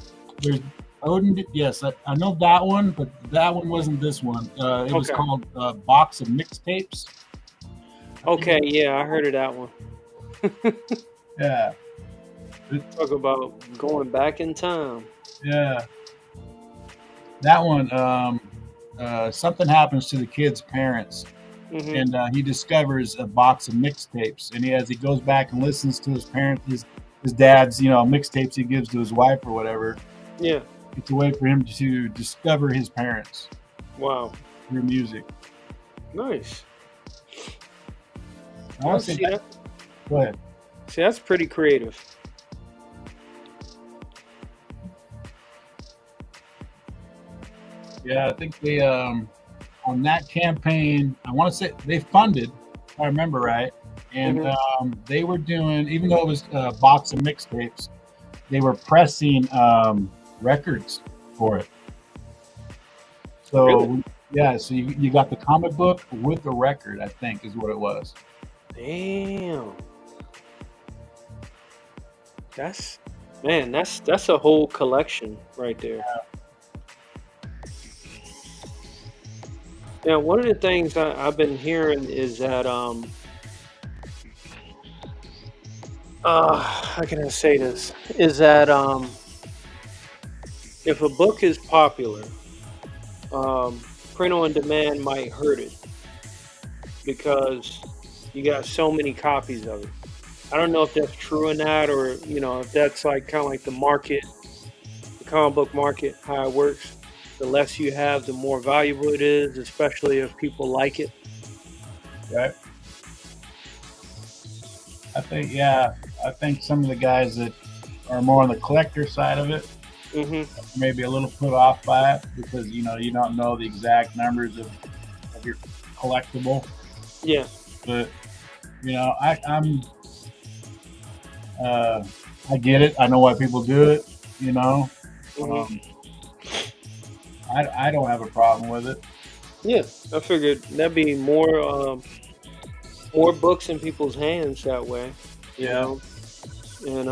there's Odin. Yes, I know that one, but that one wasn't this one. It was called Box of Mixtapes. Okay, yeah, I heard of that one. Yeah. Talk about going back in time. Yeah. That one, something happens to the kid's parents, and he discovers a box of mixtapes, and as he goes back and listens to his parents, his dad's, mixtapes he gives to his wife or whatever. Yeah. It's a way for him to discover his parents. Wow. Through music. Nice. I want to say that. Go ahead. See, that's pretty creative. Yeah, I think they on that campaign, I want to say they funded, if I remember right, and they were doing, even though it was a box of mixtapes, they were pressing records for it. So really? Yeah, so you got the comic book with the record, I think is what it was. Damn. That's a whole collection right there. Now, one of the things I've been hearing is that how can I say this? Is that if a book is popular, print on demand might hurt it because you got so many copies of it. I don't know if that's true or not, or if that's like kind of like the market, the comic book market, how it works. The less you have, the more valuable it is, especially if people like it. Right. I think some of the guys that are more on the collector side of it, maybe a little put off by it because you don't know the exact numbers of your collectible. Yeah. But I get it. I know why people do it. I don't have a problem with it. Yeah, I figured that'd be more books in people's hands that way. Yeah. And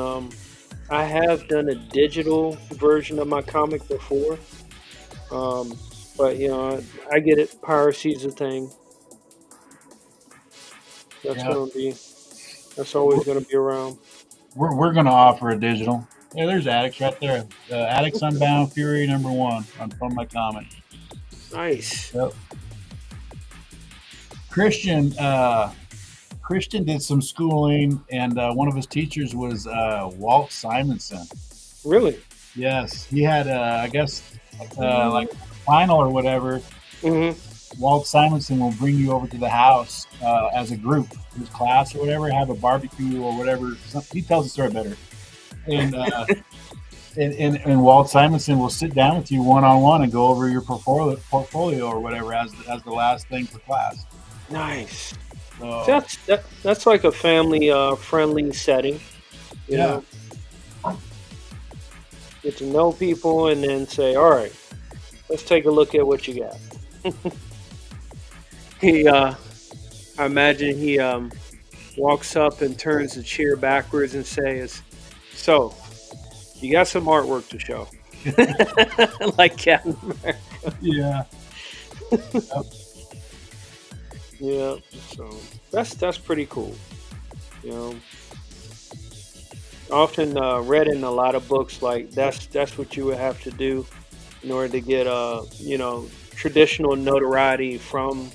I have done a digital version of my comic before. But I get it. Piracy's a thing. That's always gonna be around. We're gonna offer a digital. Yeah, there's Addicts right there. Addicts Unbound Fury #1 from my comic. Nice. Yep. Christian did some schooling, and one of his teachers was Walt Simonson. Really? Yes, he had I guess like final or whatever. Walt Simonson will bring you over to the house as a group, his class or whatever, have a barbecue or whatever. He tells the story better. And and Walt Simonson will sit down with you one-on-one and go over your portfolio or whatever as the last thing for class. Nice. So, That's like a family friendly setting. You yeah. know, get to know people and then say, all right, let's take a look at what you got. I imagine he walks up and turns the chair backwards and says, "So, you got some artwork to show," like Captain America. Yeah. Yeah, so that's pretty cool. You know, often read in a lot of books like that's what you would have to do in order to get traditional notoriety from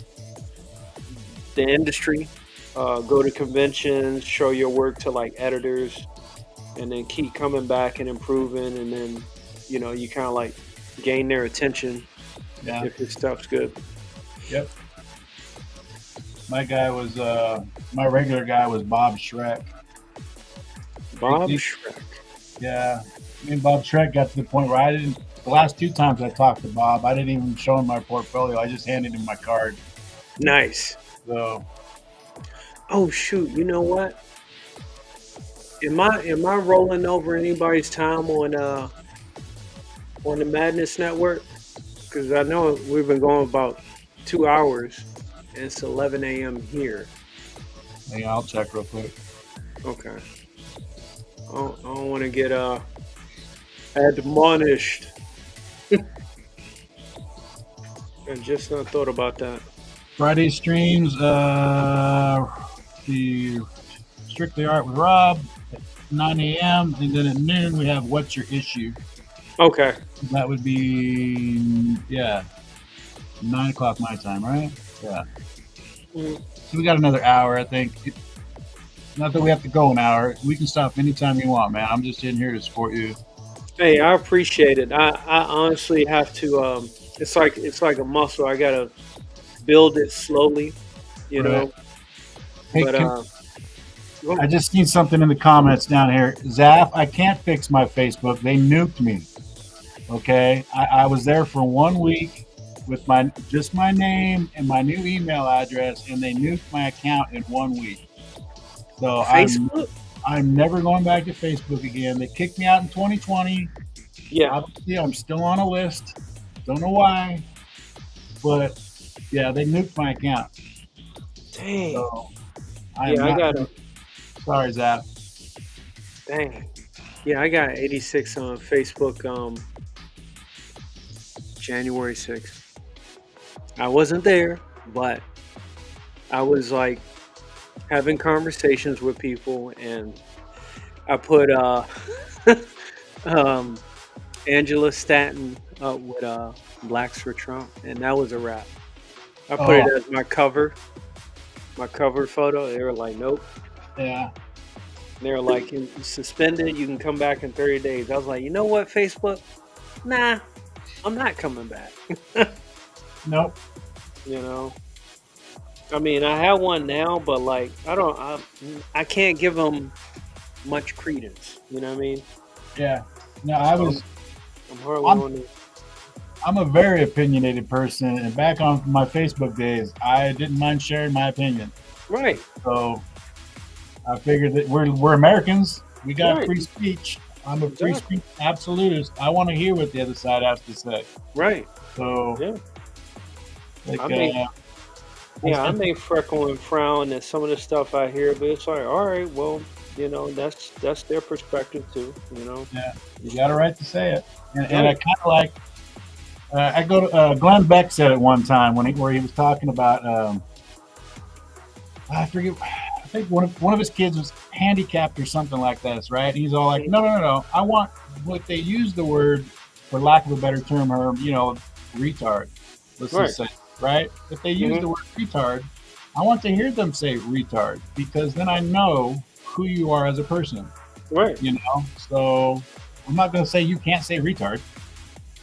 the industry. Go to conventions, show your work to like editors, and then keep coming back and improving, and then you kind of like gain their attention Yeah. if your stuff's good. Yep. My regular guy was Bob Shrek. Bob He- Shrek. Yeah. Me and Bob Shrek got to the point where the last 2 times I talked to Bob, I didn't even show him my portfolio. I just handed him my card. Nice. So, Oh shoot! You know what? Am I rolling over anybody's time on the Madness Network? Because I know we've been going about 2 hours, and it's 11 a.m. here. yeah, I'll check real quick. Okay. I don't want to get admonished. I just not thought about that. Friday streams, the Strictly Art with Rob at 9 a.m. And then at noon, we have What's Your Issue? Okay. That would be, 9 o'clock my time, right? Yeah. Mm. So we got another hour, I think. Not that we have to go an hour. We can stop anytime you want, man. I'm just in here to support you. Hey, I appreciate it. I honestly have to. It's like a muscle. I gotta build it slowly, you Right. know. Hey, But I just seen something in the comments down here. Zaf, I can't fix my Facebook. They nuked me. Okay, I was there for 1 week with just my name and my new email address, and they nuked my account in 1 week. So Facebook. I'm never going back to Facebook again. They kicked me out in 2020. Yeah. Obviously, I'm still on a list. Don't know why, but yeah, they nuked my account. Dang. So I got it. Sorry, Zap. Dang. Yeah, I got 86 on Facebook. January 6th. I wasn't there, but I was like having conversations with people, and I put Angela Stanton up with Blacks for Trump, and that was a wrap. I put it as my cover photo. They were like, nope. Yeah. They were like, you're suspended. You can come back in 30 days. I was like, you know what, Facebook? Nah, I'm not coming back. Nope. You know, I mean, I have one now, but like, I can't give them much credence. You know what I mean? Yeah. No, I'm a very opinionated person, and back on my Facebook days, I didn't mind sharing my opinion. Right. So I figured that we're Americans. We got Right. free speech. I'm a free speech absolutist. I want to hear what the other side has to say. Right. So Yeah. like, I may freckle and frown at some of the stuff I hear, but it's like, all right, well, you know, that's their perspective too. You know. yeah, you got a right to say it, and I kind of like. I go to Glenn Beck said it one time where he was talking about I forget. I think one of his kids was handicapped or something like this, right? He's all like, no. I want what they use the word, for lack of a better term, retard. Let's just say, right? If they use the word retard, I want to hear them say retard, because then I know who you are as a person. Right. You know? So I'm not going to say you can't say retard.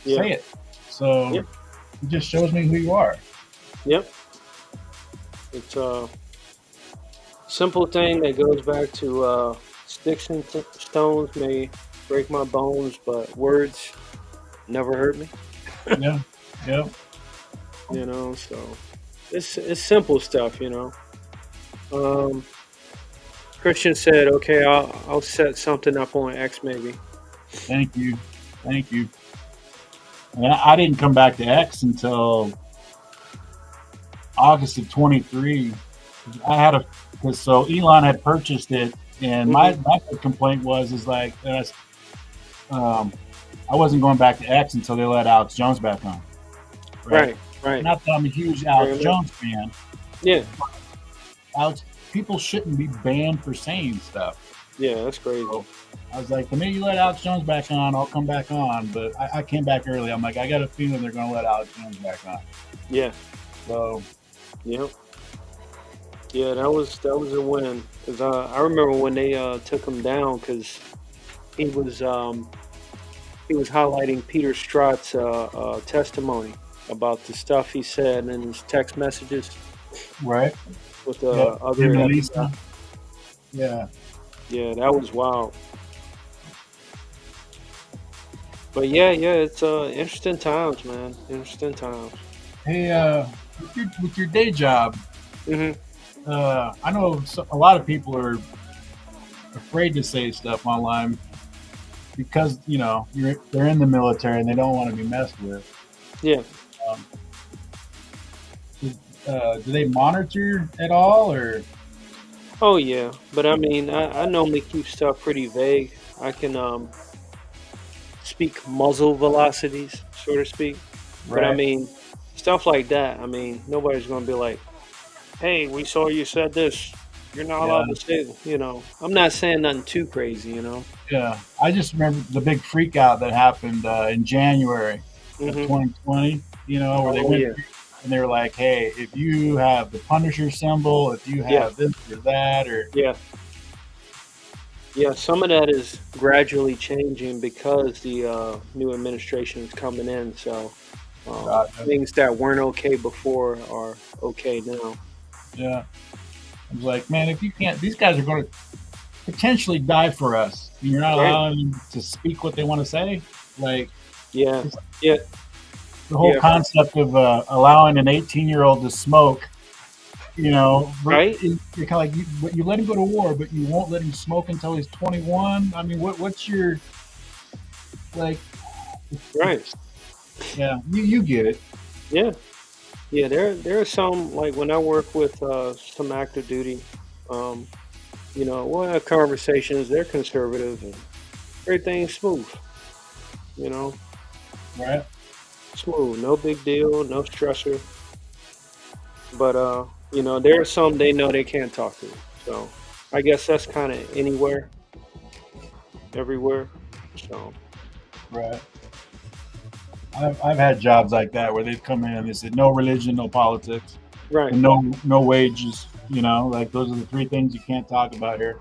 Yeah. Say it. So it just shows me who you are. Yep. It's a simple thing that goes back to sticks and stones may break my bones, but words never hurt me. Yeah. You know, so it's simple stuff, you know. Christian said, "Okay, I'll set something up on X maybe." Thank you. And I didn't come back to X until August of 23. I had because so Elon had purchased it, and my complaint is like I wasn't going back to X until they let Alex Jones back on. Right. Not that I'm a huge Alex Jones fan. Yeah. People shouldn't be banned for saying stuff. Yeah, that's crazy. So I was like, the minute you let Alex Jones back on, I'll come back on. But I came back early. I'm like, I got a feeling they're going to let Alex Jones back on. Yeah. So. Yep. Yeah, that was a win. Cause I remember when they took him down because he was highlighting Peter Strott's testimony about the stuff he said in his text messages. Right. With other. Yeah. Yeah, that was wild. But yeah, it's interesting times, man. Interesting times. Hey, with your day job, I know a lot of people are afraid to say stuff online because they're in the military and they don't want to be messed with. Yeah. Do they monitor at all, or? Oh yeah, but I mean, I normally keep stuff pretty vague. I can speak muzzle velocities, so to speak. Right. But I mean, stuff like that. I mean, nobody's gonna be like, "Hey, we saw you said this. You're not allowed to say it." I'm not saying nothing too crazy. Yeah, I just remember the big freak out that happened in January of 2020. Where they went. And they were like, "Hey, if you have the Punisher symbol, if you have this or that, or some of that is gradually changing because the new administration is coming in. So things that weren't okay before are okay now." Yeah, I was like, "Man, if you can't, these guys are going to potentially die for us. And you're not allowing them to speak what they want to say." Like, the whole concept of allowing an 18-year-old to smoke, right? You're kind of like, you let him go to war, but you won't let him smoke until he's 21. I mean, what's your like? Right. Yeah, you get it. Yeah. There are some, like when I work with some active duty, we'll have conversations. They're conservative and everything's smooth. Right. Smooth, no big deal, no stressor. But there are some they know they can't talk to. So I guess that's kind of everywhere. So right. I've had jobs like that where they've come in and they said no religion, no politics, right, and no wages. Like those are the three things you can't talk about here.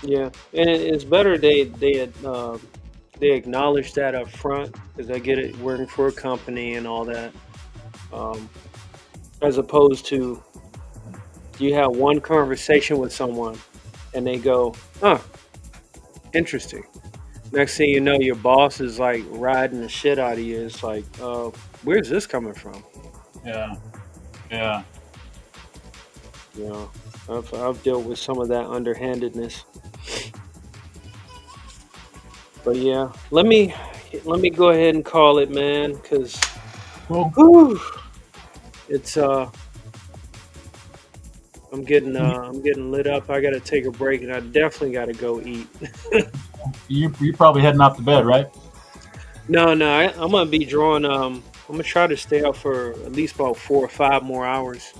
Yeah, and it's better they acknowledge that up front because I get it working for a company and all that, as opposed to you have one conversation with someone and they go, "Huh, interesting." Next thing you know, your boss is like riding the shit out of you. It's like, where's this coming from? Yeah. I've dealt with some of that underhandedness. But yeah, let me go ahead and call it, man, because it's I'm getting lit up. I gotta take a break, and I definitely gotta go eat. You're probably heading off to bed, right? No, I'm gonna be drawing. I'm gonna try to stay up for at least about 4 or 5 more hours.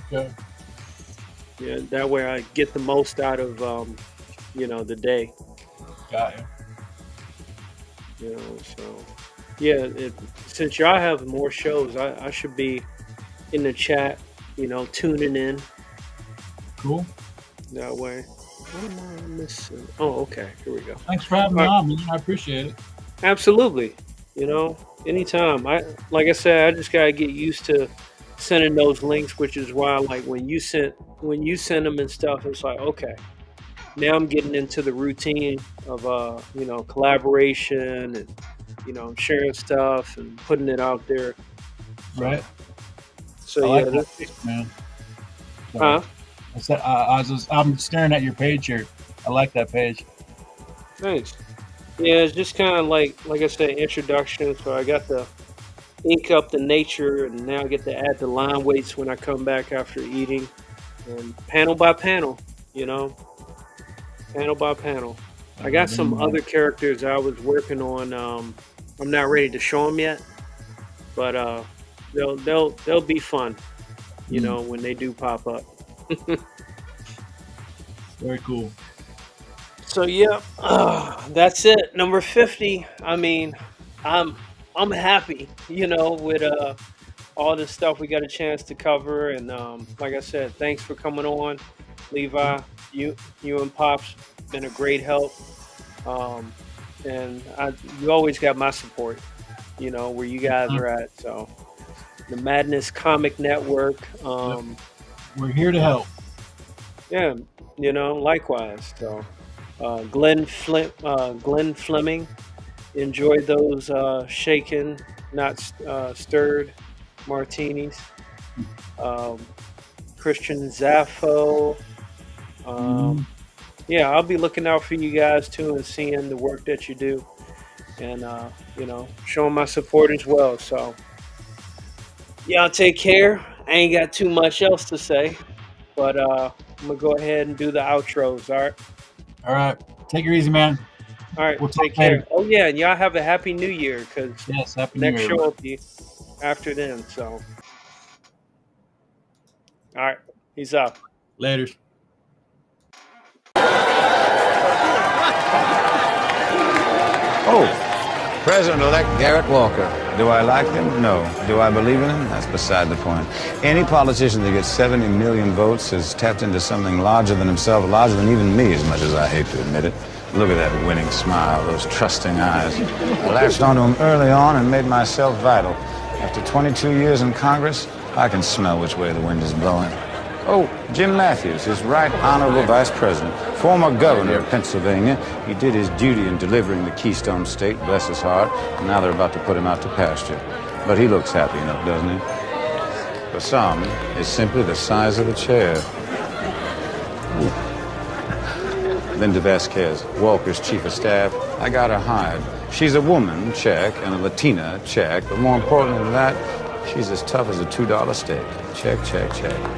Yeah. Yeah, that way I get the most out of the day. Got you. So yeah, since y'all have more shows, I should be in the chat, tuning in. Cool. That way. What am I missing? Oh, okay. Here we go. Thanks for having me on, man. I appreciate it. Absolutely. Anytime. Like I said, I just gotta get used to sending those links, which is why, like, when you send them and stuff, it's like, okay, now I'm getting into the routine of collaboration and sharing stuff and putting it out there. Right. So I yeah, like that, man. Huh? I said I'm staring at your page here. I like that page. Thanks. Yeah, it's just kind of like I said, introduction. So I got to ink up the nature, and now I get to add the line weights when I come back after eating, and panel by panel, you know, panel by panel. I got some other characters I was working on. I'm not ready to show them yet, but they'll be fun, you know, when they do pop up. Very cool. So yeah, that's it. Number 50. I mean, I'm happy, you know, with all the stuff we got a chance to cover, and like I said, thanks for coming on, Levi. You and Pops been a great help, and you always got my support, you know, where you guys are at. So the Madness Comic Network. We're here to help. Yeah, you know, likewise. So Glenn Fleming, enjoyed those shaken, not stirred martinis. Christian Zaffo. Yeah, I'll be looking out for you guys too and seeing the work that you do, and you know, showing my support as well. So y'all take care. I ain't got too much else to say, but I'm gonna go ahead and do the outros. All right. All right. Take it easy, man. All right. We'll Take talk care. later. Oh yeah, and y'all have a happy New Year, because Yes, happy New next Year. show will be after then. So, all right. He's up. Later. Oh, President-elect Garrett Walker. Do I like him? No. Do I believe in him? That's beside the point. Any politician that gets 70 million votes has tapped into something larger than himself, larger than even me, as much as I hate to admit it. Look at that winning smile, those trusting eyes. I latched onto him early on and made myself vital. After 22 years in Congress, I can smell which way the wind is blowing. Oh, Jim Matthews, his right honorable vice president, former governor of Pennsylvania. He did his duty in delivering the Keystone State, bless his heart, and now they're about to put him out to pasture. But he looks happy enough, doesn't he? For some, it's simply the size of the chair. Linda Vasquez, Walker's chief of staff. I got her hired. She's a woman, check, and a Latina, check, but more important than that, she's as tough as a $2 steak. Check, check, check.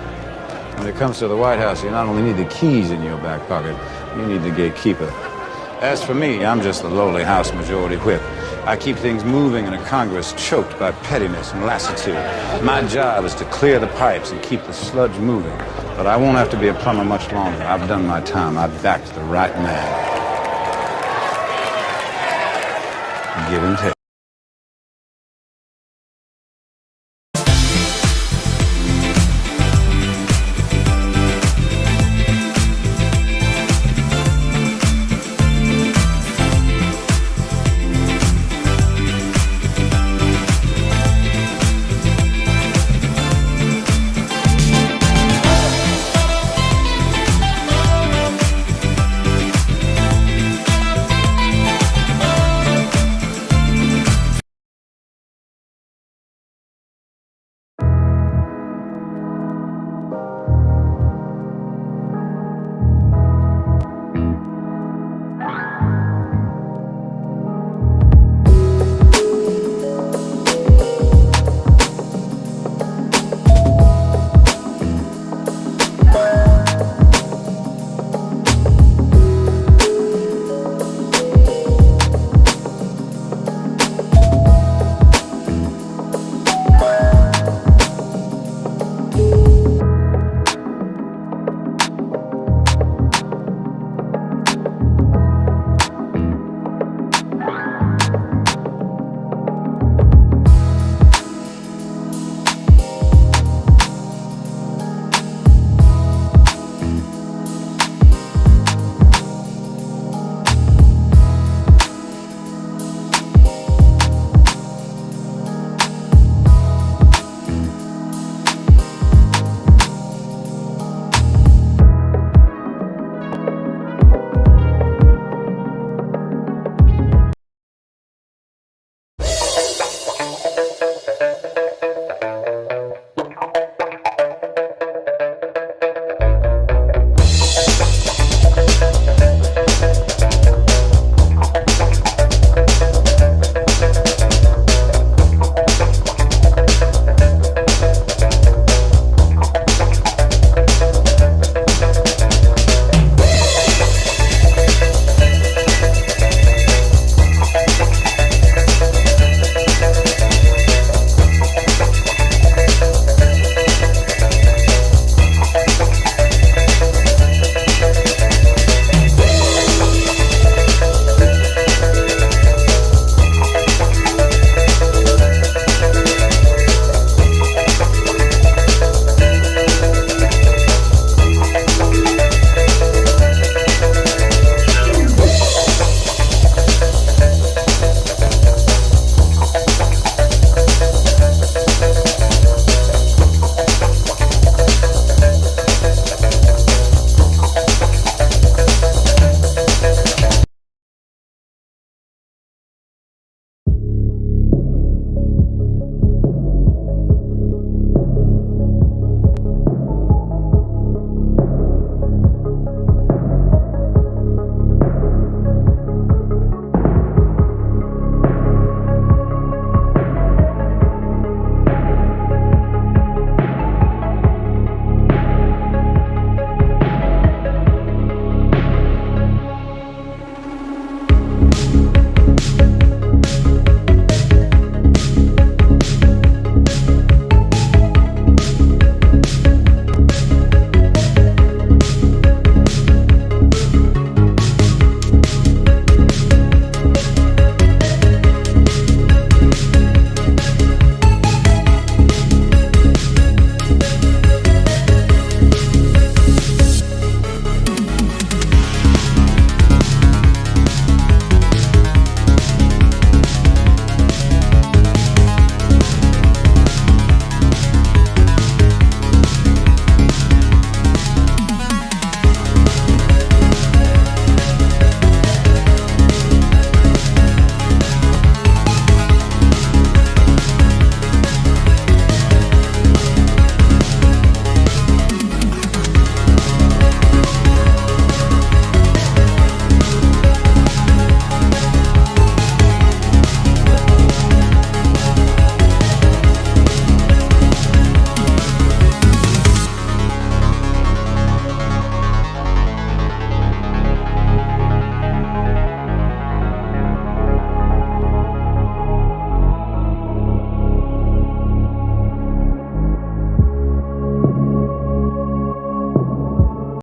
When it comes to the White House, you not only need the keys in your back pocket, you need the gatekeeper. As for me, I'm just the lowly House Majority Whip. I keep things moving in a Congress choked by pettiness and lassitude. My job is to clear the pipes and keep the sludge moving. But I won't have to be a plumber much longer. I've done my time. I've backed the right man. Give and take.